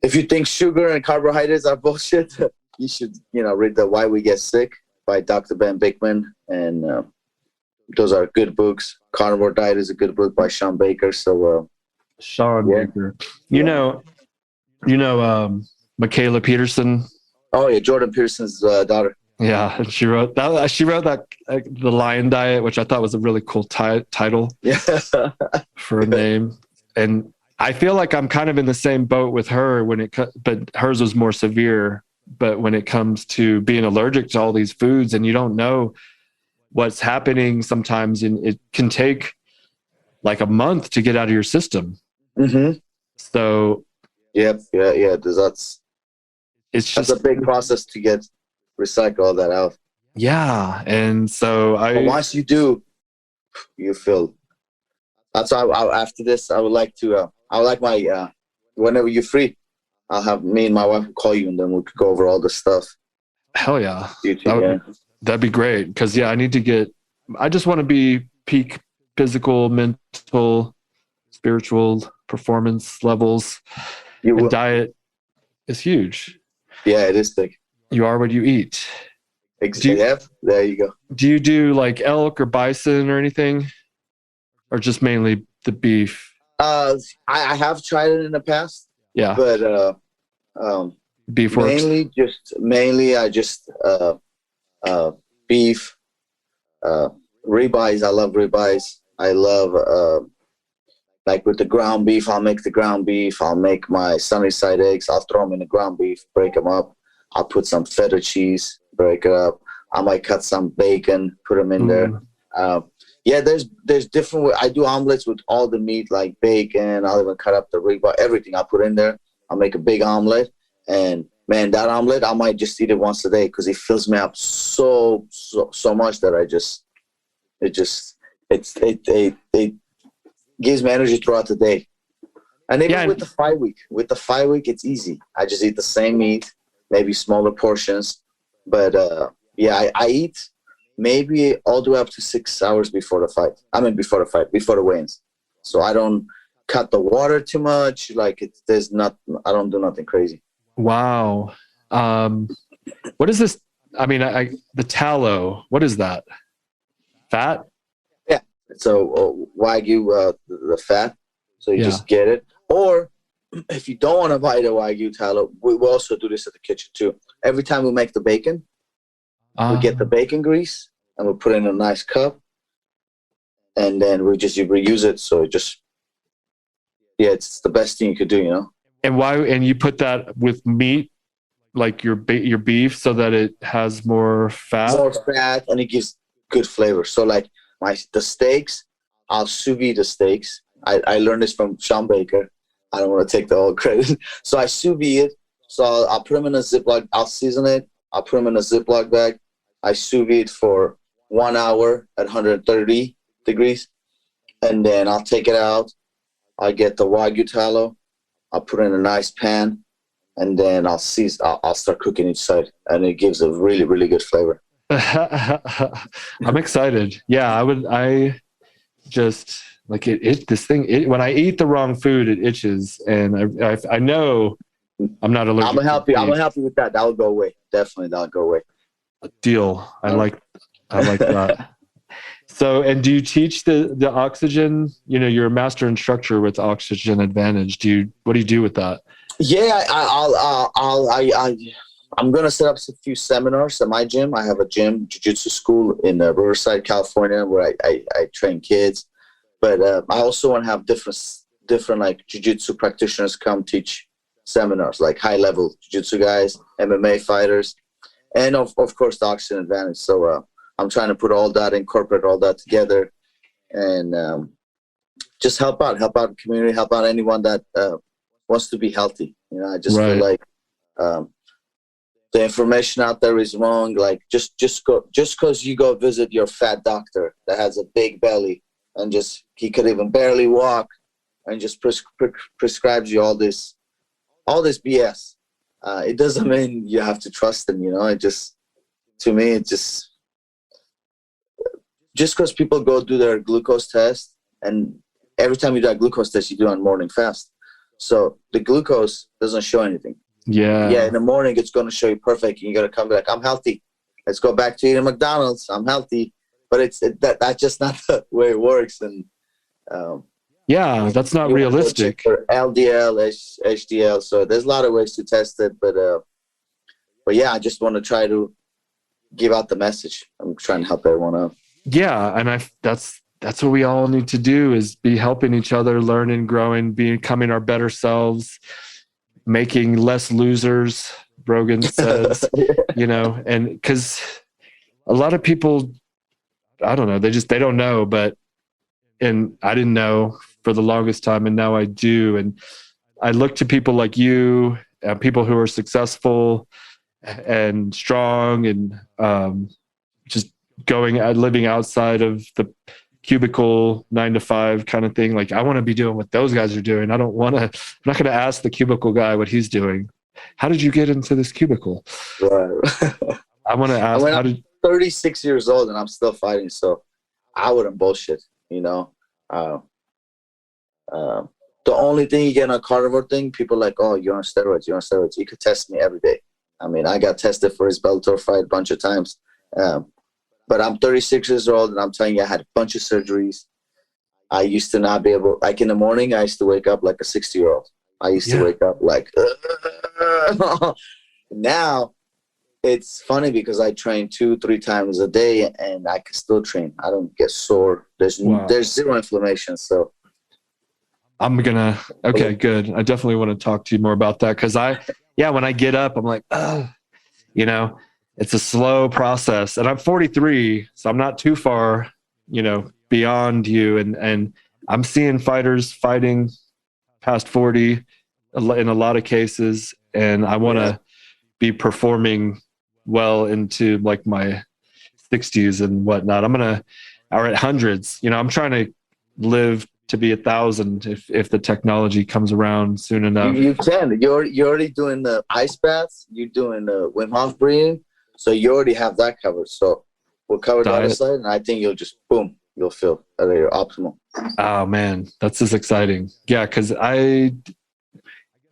if you think sugar and carbohydrates are bullshit, you should, read the Why We Get Sick by Dr. Ben Bickman. And those are good books. Carnivore Diet is a good book by Sean Baker. So, Baker. You know, Michaela Peterson. Oh yeah, Jordan Peterson's daughter. Yeah, she wrote that The Lion Diet, which I thought was a really cool title for a name. And I feel like I'm kind of in the same boat with her but hers was more severe. But when it comes to being allergic to all these foods and you don't know what's happening sometimes, and it can take like a month to get out of your system. Mm-hmm. So yeah. That's a big process to recycle all that out. Yeah. And so but once you do, you feel. That's why after this, I would like my, whenever you're free, I'll have me and my wife will call you and then we could go over all the stuff. Hell yeah. That'd be great. Cause I just want to be peak physical, mental, spiritual performance levels. And diet is huge. Yeah, it is big. You are what you eat. Exactly. There you go. Do you do like elk or bison or anything? Or just mainly the beef? I have tried it in the past. Yeah. But beef works. Mainly I just beef, ribeyes. I love ribeyes. I love like with the ground beef, I'll make the ground beef. I'll make my sunny side eggs. I'll throw them in the ground beef, break them up. I'll put some feta cheese, break it up. I might cut some bacon, put them in there. Yeah, there's different ways. I do omelets with all the meat, like bacon. I'll even cut up the ribeye, everything I'll put in there. I'll make a big omelet. And man, that omelet, I might just eat it once a day because it fills me up so much that it gives me energy throughout the day. And even with the 5 week, it's easy. I just eat the same meat, maybe smaller portions. But I eat maybe all the way up to 6 hours before the fight. Before the weigh-ins. So I don't cut the water too much. Like I don't do nothing crazy. Wow. What is this? The tallow, what is that? Fat? Yeah. So Wagyu, the fat, So you just get it. Or if you don't want to buy the Wagyu tallow, we also do this at the kitchen too. Every time we make the bacon, we get the bacon grease and we put it in a nice cup, and then we just reuse it. So it just, it's the best thing you could do, you know. And why? And you put that with meat, like your beef, so that it has more fat. More fat, and it gives good flavor. So like the steaks, I'll sous vide the steaks. I learned this from Sean Baker. I don't want to take the whole credit. So I sous vide it. So I'll put them in a Ziploc. I'll season it. I'll put them in a Ziploc bag. I sous vide for 1 hour at 130 degrees, and then I'll take it out. I get the Wagyu tallow. I'll put it in a nice pan, and then I'll start cooking each side, and it gives a really, really good flavor. I'm excited. Yeah, I just like it. When I eat the wrong food, it itches, and I know I'm not allergic. I'm happy with that. That'll go away. Definitely, that'll go away. Deal. I like that. So, and do you teach the oxygen? You know, you're a master instructor with Oxygen Advantage. What do you do with that? Yeah, I'm gonna set up a few seminars at my gym. I have a gym, jiu-jitsu school in Riverside, California, where I train kids. But I also want to have different like jiu-jitsu practitioners come teach seminars, like high-level jiu-jitsu guys, MMA fighters, and of course the Oxygen Advantage. So I'm trying to incorporate all that together, and just help out the community, help out anyone that wants to be healthy. You know, I just feel like the information out there is wrong. Like just because you go visit your fat doctor that has a big belly and he could even barely walk, and just prescribes you all this BS. It doesn't mean you have to trust him. You know, to me, just because people go do their glucose test, and every time you do a glucose test, you do on morning fast. So the glucose doesn't show anything. Yeah, in the morning it's going to show you perfect, and you got to come back. I'm healthy. Let's go back to eating McDonald's. I'm healthy, but that's just not the way it works. And that's not realistic. For LDL, HDL. So there's a lot of ways to test it, but yeah, I just want to try to give out the message. I'm trying to help everyone out. Yeah, and that's what we all need to do, is be helping each other, learning, growing, becoming our better selves, making less losers, Brogan says, you know, and because a lot of people, I don't know, they don't know, and I didn't know for the longest time, and now I do. And I look to people like you, people who are successful and strong, and just living outside of the cubicle 9 to 5 kind of thing. Like, I want to be doing what those guys are doing. I'm not going to ask the cubicle guy what he's doing. How did you get into this cubicle? Right. I want to ask, I'm 36 years old and I'm still fighting. So I wouldn't bullshit, you know. The only thing you get on a carnivore thing, people are like, oh, you're on steroids. You could test me every day. I mean, I got tested for his Bellator fight a bunch of times. But I'm 36 years old, and I'm telling you, I had a bunch of surgeries. I used to not be able, like in the morning, I used to wake up like a 60-year-old. I used to wake up like, now it's funny because I train 2-3 times a day, and I can still train. I don't get sore. There's zero inflammation. So okay, good. I definitely want to talk to you more about that. Cause when I get up, I'm like, you know, it's a slow process, and I'm 43, so I'm not too far, you know, beyond you. And I'm seeing fighters fighting past 40 in a lot of cases. And I want to be performing well into like my 60s and whatnot. Or at hundreds, you know, I'm trying to live to be 1,000 if the technology comes around soon enough. You can. You're already doing the ice baths. You're doing the Wim Hof Breathing. So you already have that covered. So we'll cover the other side, and I think you'll feel that you're optimal. Oh man, that's just exciting. Yeah, because I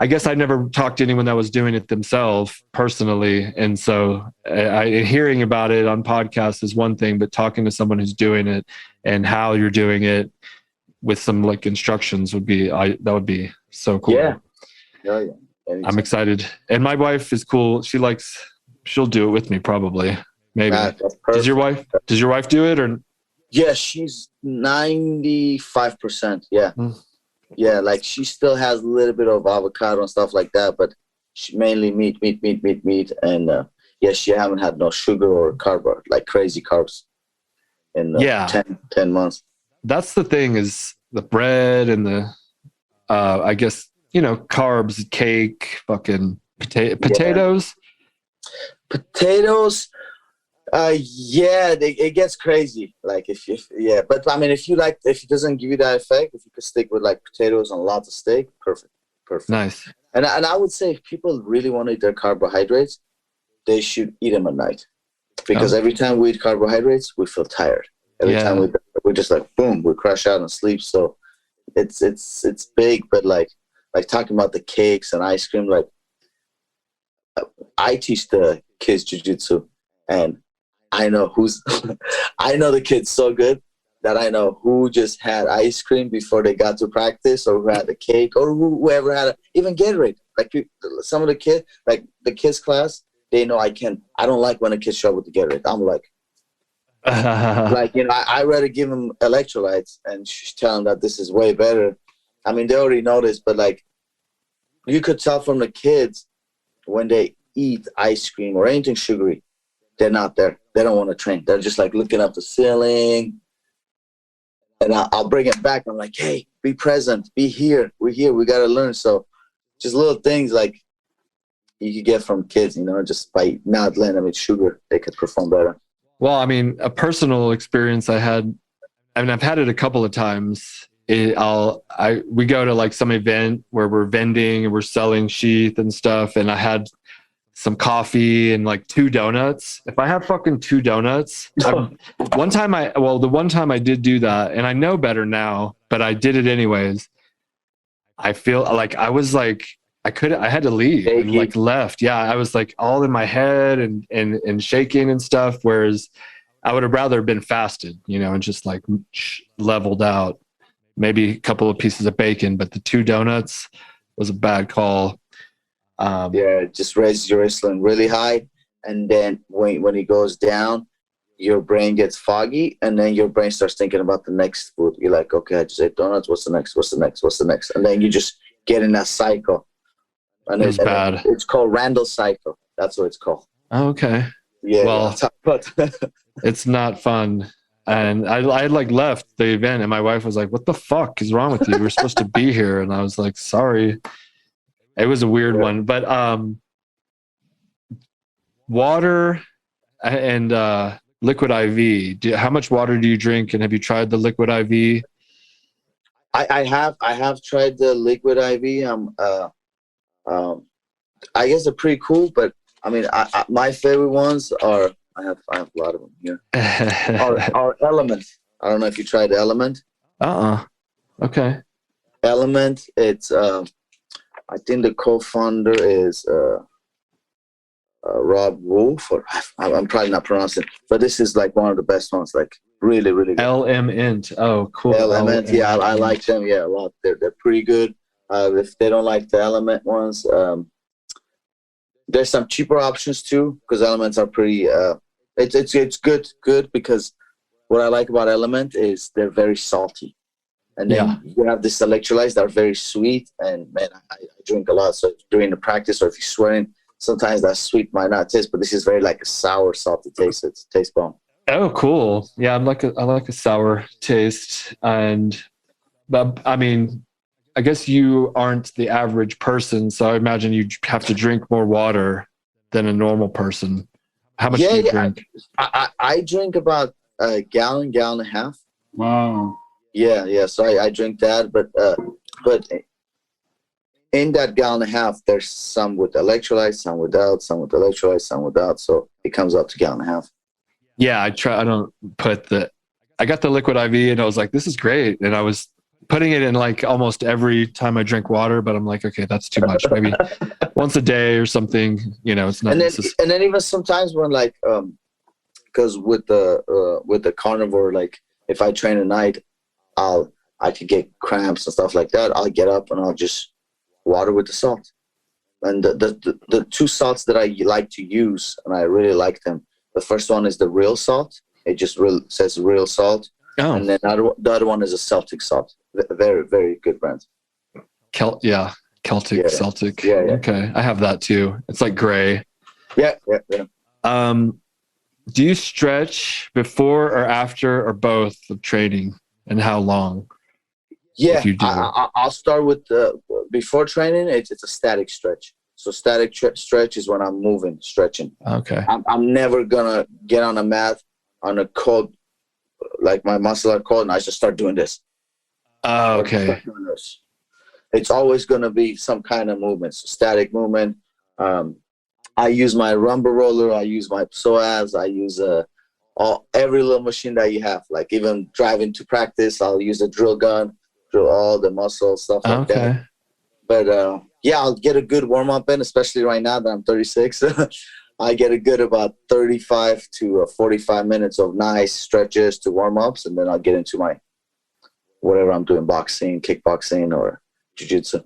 guess I never talked to anyone that was doing it themselves personally, and so hearing about it on podcasts is one thing, but talking to someone who's doing it and how you're doing it, with some like instructions would be that would be so cool. Yeah. Yeah. I'm excited. And my wife is cool. She'll do it with me probably. Maybe. Does your wife do it or? Yeah, she's 95%. Yeah. Yeah, like she still has a little bit of avocado and stuff like that, but she mainly meat. And yeah, she haven't had no sugar or carb, like crazy carbs in 10 months. That's the thing is the bread and the, I guess, carbs, cake, fucking potatoes. Potatoes. Yeah, it gets crazy. Like but I mean, if it doesn't give you that effect, if you could stick with like potatoes and lots of steak, perfect. Nice. And I would say if people really want to eat their carbohydrates, they should eat them at night, because every time we eat carbohydrates, we feel tired. Every time we're just like boom, we crash out and sleep. So it's big, but like talking about the cakes and ice cream, like I teach the kids jiu-jitsu, and I know I know the kids so good that I know who just had ice cream before they got to practice, or who had a cake, or whoever had even Gatorade. Like some of the kids, like the kids class, they know I don't like when a kid show up with the Gatorade. I'm like, I'd rather give them electrolytes and tell them that this is way better. I mean, they already know this, but like you could tell from the kids when they eat ice cream or anything sugary, they're not there. They don't want to train. They're just like looking up the ceiling. And I'll bring it back. I'm like, hey, be present, be here. We're here. We got to learn. So just little things like you could get from kids, just by not letting them eat sugar, they could perform better. Well, I mean, a personal experience I've had it a couple of times. We go to like some event where we're vending and we're selling SHEATH and stuff. And I had some coffee and like 2 donuts. If I have fucking 2 donuts, the one time I did do that, and I know better now, but I did it anyways. I feel like I was like, I had to leave and like left. Yeah. I was like all in my head and shaking and stuff. Whereas I would have rather been fasted, and just like leveled out, maybe a couple of pieces of bacon, but the 2 donuts was a bad call. It just raises your insulin really high, and then when it goes down, your brain gets foggy, and then your brain starts thinking about the next food. You're like, okay, I just ate donuts. What's the next? And then you just get in that cycle. And it's bad. It's called Randall's cycle. That's what it's called. Oh, okay. Yeah. Well, it's not fun. And I like left the event, and my wife was like, "What the fuck is wrong with you? We're supposed to be here." And I was like, "Sorry." It was a weird one, but water and liquid IV. How much water do you drink? And have you tried the liquid IV? I have tried the liquid IV. I guess they're pretty cool, but I mean, my favorite ones are I have a lot of them here. Are Element. I don't know if you tried Element. Okay. Element. It's I think the co-founder is Rob Wolf, or I'm probably not pronouncing it, but this is like one of the best ones, like really, really good. Element. Oh, cool. Element. Yeah, I like them. Yeah, a lot. They're pretty good. If they don't like the Element ones, there's some cheaper options too, because Elements are pretty. It's good because what I like about Element is they're very salty. And then you have these electrolytes that are very sweet. And man, I drink a lot. So during the practice, or if you're sweating, sometimes that sweet might not taste, but this is very like a sour, salty taste. It tastes bomb. Oh, cool. Yeah, I like a sour taste. But I mean, I guess you aren't the average person, so I imagine you have to drink more water than a normal person. How much do you drink? I drink about a gallon and a half. Wow. Yeah. So I drink that, but in that gallon and a half, there's some with electrolytes, some without, some with electrolytes, some without. So it comes up to gallon and a half. Yeah, I got the liquid IV and I was like, this is great. And I was putting it in like almost every time I drink water, but I'm like, okay, that's too much. Maybe once a day or something, it's not. And then even sometimes when like, because with the carnivore, like if I train at night, I'll I could get cramps and stuff like that, I'll get up and I'll just water with the salt. And the two salts that I like to use, and I really like them. The first one is the real salt. It just says real salt. Oh. And then the other one is a Celtic salt. Very, very good brand. Celtic, Celtic. Yeah. Okay, I have that too. It's like gray. Yeah. Do you stretch before or after or both of training, and how long? Yeah, If you do. I'll start with before training. It's a static stretch. So static stretch is when I'm moving, stretching. Okay. I'm never gonna get on a mat on a cold, like my muscles are cold, and I just start doing this. Oh, okay. It's always gonna be some kind of movement, so static movement. I use my rumble roller. I use my psoas. I use every little machine that you have. Like even driving to practice, I'll use a drill gun, drill all the muscles, stuff like that. But I'll get a good warm up in, especially right now that I'm 36. I get a good about 35 to 45 minutes of nice stretches to warm ups, and then I'll get into my whatever I'm doing, boxing, kickboxing, or jiu-jitsu.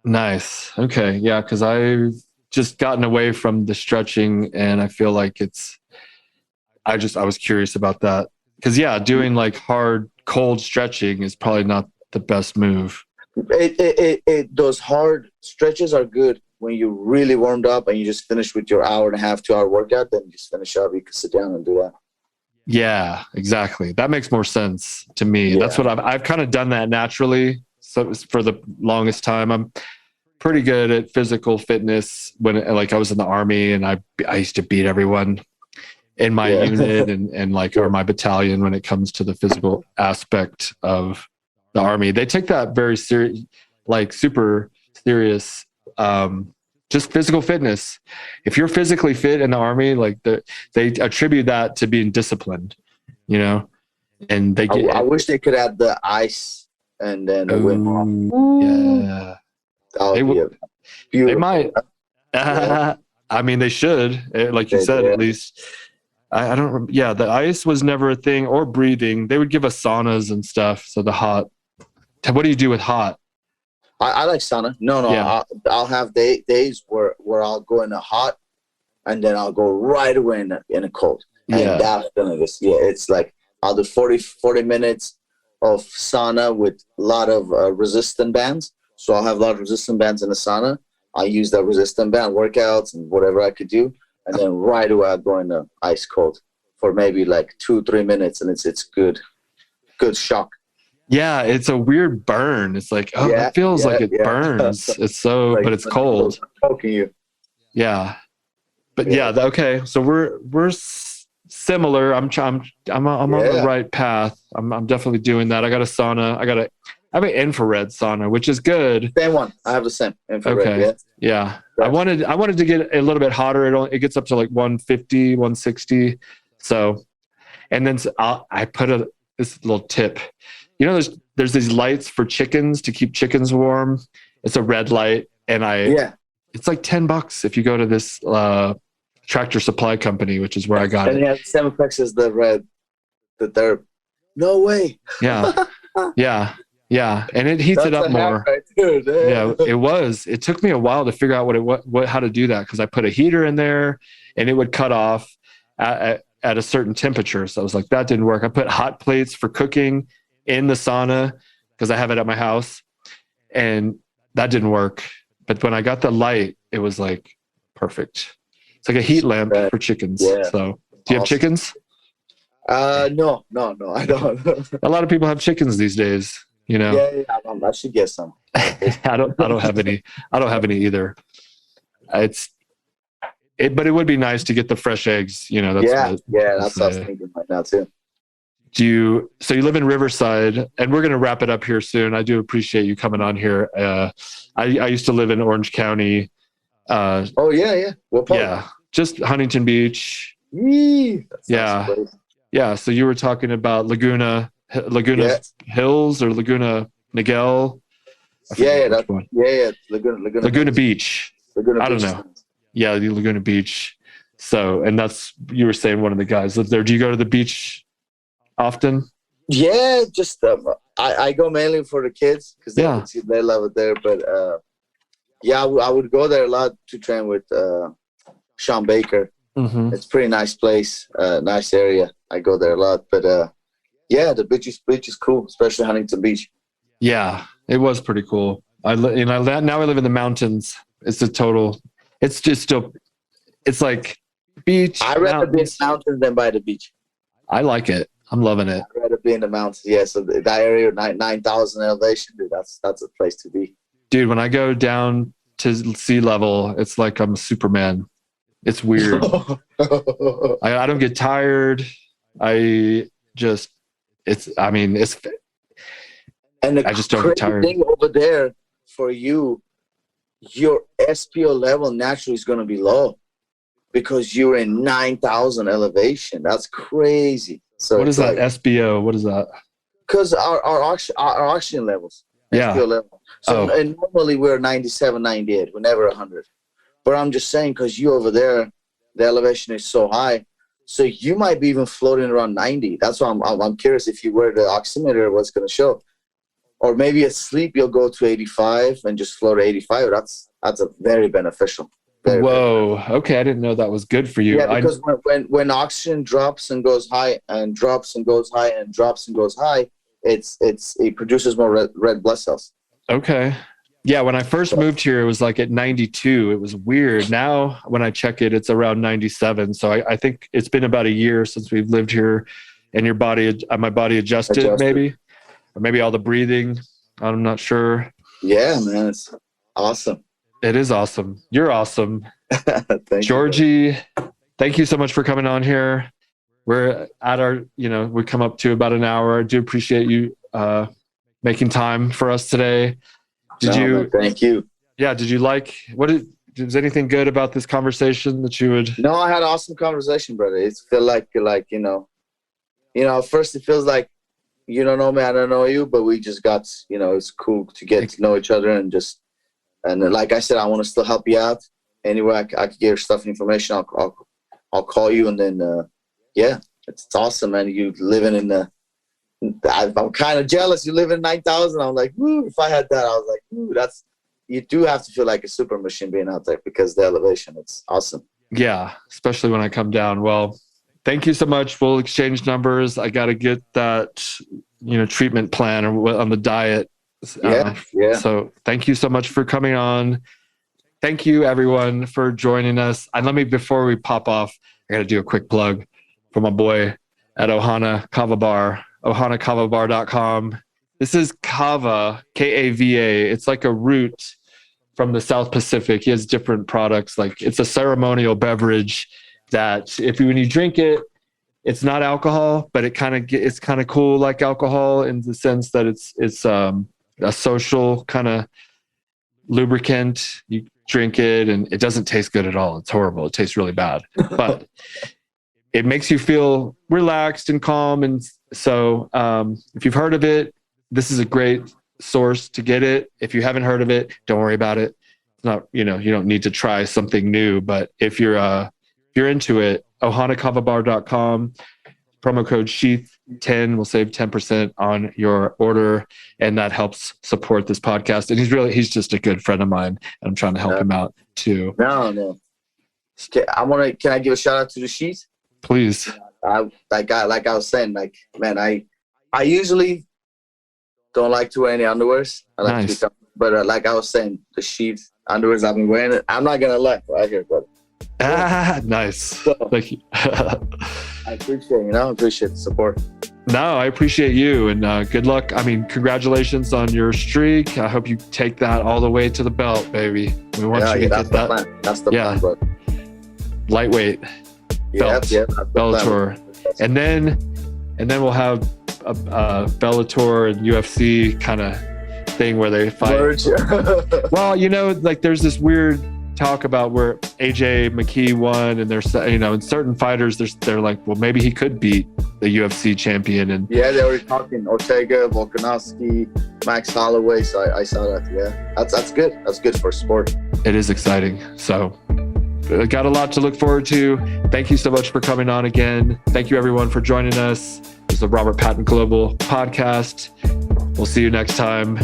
Nice. Okay. Yeah, because I've just gotten away from the stretching, and I feel like I was curious about that. Because doing like hard, cold stretching is probably not the best move. Those hard stretches are good when you're really warmed up and you just finish with your 1.5 hour, 2 hour workout. Then you just finish up. You can sit down and do that. Yeah, exactly. That makes more sense to me. Yeah. That's what I've kind of done that naturally. So for the longest time, I'm pretty good at physical fitness. When I was in the Army, and I used to beat everyone in my unit and or my battalion when it comes to the physical aspect of the Army. They take that very serious, like super serious. Just physical fitness. If you're physically fit in the Army, like they attribute that to being disciplined, and they get. I wish they could add the ice and then the Wim Hof. Yeah, they might. I mean, they should. Like you said, at least. I don't. Yeah, the ice was never a thing, or breathing. They would give us saunas and stuff. So the hot. What do you do with hot? I like sauna. No. Yeah. I'll have days where I'll go in a hot, and then I'll go right away in a cold. And that's it's like I'll do 40 minutes of sauna with a lot of resistant bands. So I'll have a lot of resistant bands in the sauna. I use that resistant band workouts and whatever I could do, and then right away I'll go in the ice cold for maybe like 2-3 minutes, and it's good shock. Yeah, it's a weird burn. It's like, it feels like it burns. It's so, like, but it's cold. Poking you. Yeah, but okay. So we're similar. I'm on the right path. I'm definitely doing that. I got a sauna. I have an infrared sauna, which is good. Same one. I have the same infrared. Okay. Yeah. I wanted to get a little bit hotter. It gets up to like 150, 160. So, and then I put this little tip. There's these lights for chickens to keep chickens warm. It's a red light, and it's like $10 if you go to this Tractor Supply Company, which is where I got it. And the same effects as the red. That they're no way. Yeah, yeah, and it heats it up more. Right, dude. Yeah, it was. It took me a while to figure out how to do that, because I put a heater in there, and it would cut off at a certain temperature. So I was like, that didn't work. I put hot plates for cooking in the sauna because I have it at my house, and that didn't work. But when I got the light, it was like perfect. It's like a heat lamp for chickens. Yeah. So do you have chickens? No, I don't. A lot of people have chickens these days, Yeah, I should get some. I don't have any. I don't have any either. But it would be nice to get the fresh eggs, That's that's what I was thinking right now too. So you live in Riverside, and we're going to wrap it up here soon. I do appreciate you coming on here. I used to live in Orange County. What part? Yeah, just Huntington Beach. Yeah. Yeah. So you were talking about Laguna Hills or Laguna Niguel. Laguna Beach. I don't know. Yeah, the Laguna Beach. So, and you were saying one of the guys lived there. Do you go to the beach often? Yeah, just I go mainly for the kids because they love it there. But I would go there a lot to train with Sean Baker. Mm-hmm. It's a pretty nice place, nice area. I go there a lot. But the beach is cool, especially Huntington Beach. Yeah, it was pretty cool. Now I live in the mountains. It's like beach. I'd rather be in the mountains than by the beach. I like it. I'm loving it. I'd rather be in the mountains. Yeah, so that area, 9,000 elevation, dude, that's a place to be. Dude, when I go down to sea level, it's like I'm Superman. It's weird. I don't get tired. I just don't get tired. Thing over there for you, your SPO level naturally is going to be low because you're in 9,000 elevation. That's crazy. So what is that SBO? What is that? Because our oxygen levels, SPO level. So and normally we're 97, 98. We're never 100. But I'm just saying because you over there, the elevation is so high. So you might be even floating around 90. That's why I'm curious if you wear the oximeter, what's going to show. Or maybe at sleep you'll go to 85 and just float at 85. That's a very beneficial. Whoa. Okay, I didn't know that was good for you. Yeah, because when oxygen drops and goes high and drops and goes high and drops and goes high, it produces more red blood cells. Okay. Yeah, when I first moved here, it was like at 92. It was weird. Now, when I check it, it's around 97. So I think it's been about a year since we've lived here, and my body adjusted. Maybe, or maybe all the breathing. I'm not sure. Yeah, man, it's awesome. It is awesome. You're awesome. Thank Georgie, thank you so much for coming on here. We're at our, we come up to about an hour. I do appreciate you making time for us today. Thank you. Yeah. Did you was anything good about this conversation that you would? No, I had an awesome conversation, brother. It feel like, at first it feels like you don't know me, I don't know you, but we just got, it's cool to get to know each other and like I said, I want to still help you out. Anyway, I could get your stuff and information. I'll call you, and then it's awesome, man. You living in I'm kind of jealous. You live in 9,000. I'm like, woo, if I had that, I was like, woo, you do have to feel like a super machine being out there because the elevation, it's awesome. Yeah, especially when I come down. Well, thank you so much. We'll exchange numbers. I got to get that, treatment plan on the diet. Yeah. So thank you so much for coming on. Thank you everyone for joining us. And before we pop off, I got to do a quick plug for my boy at Ohana Kava Bar, ohanakavabar.com. This is kava, Kava. It's like a root from the South Pacific. He has different products. Like it's a ceremonial beverage that when you drink it, it's not alcohol, but it's kind of cool like alcohol in the sense that it's a social kind of lubricant. You drink it and it doesn't taste good at all. It's horrible. It tastes really bad, but it makes you feel relaxed and calm. And so if you've heard of it, this is a great source to get it. If you haven't heard of it, don't worry about it. It's not, you don't need to try something new, but if you're into it, ohanakavabar.com, promo code SHEATH10 will save 10% on your order. And that helps support this podcast. And he's just a good friend of mine. And I'm trying to help him out too. No. Can I give a shout out to the Sheath? Please. Like I was saying, like, man, I usually don't like to wear any underwears. I like to be but like I was saying, the Sheath underwears I've been wearing it. I'm not gonna lie right here, but nice. So, thank you. I appreciate the support. No, I appreciate you, and good luck. Congratulations on your streak. I hope you take that all the way to the belt, baby. We want you to get that. Plan. That's the plan, bro. Lightweight belt, Bellator, and then we'll have a Bellator and UFC kind of thing where they fight. Well, like there's this weird talk about where AJ McKee won, and there's in certain fighters they're like, well, maybe he could beat the UFC champion. And they were talking Ortega, Volkanovski, Max Holloway. So I saw that. Yeah, that's good. That's good for sport. It is exciting. So got a lot to look forward to. Thank you so much for coming on again. Thank you everyone for joining us. This is the Robert Patton Global Podcast. We'll see you next time.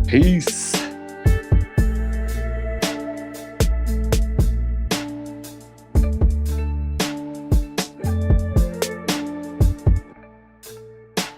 Peace.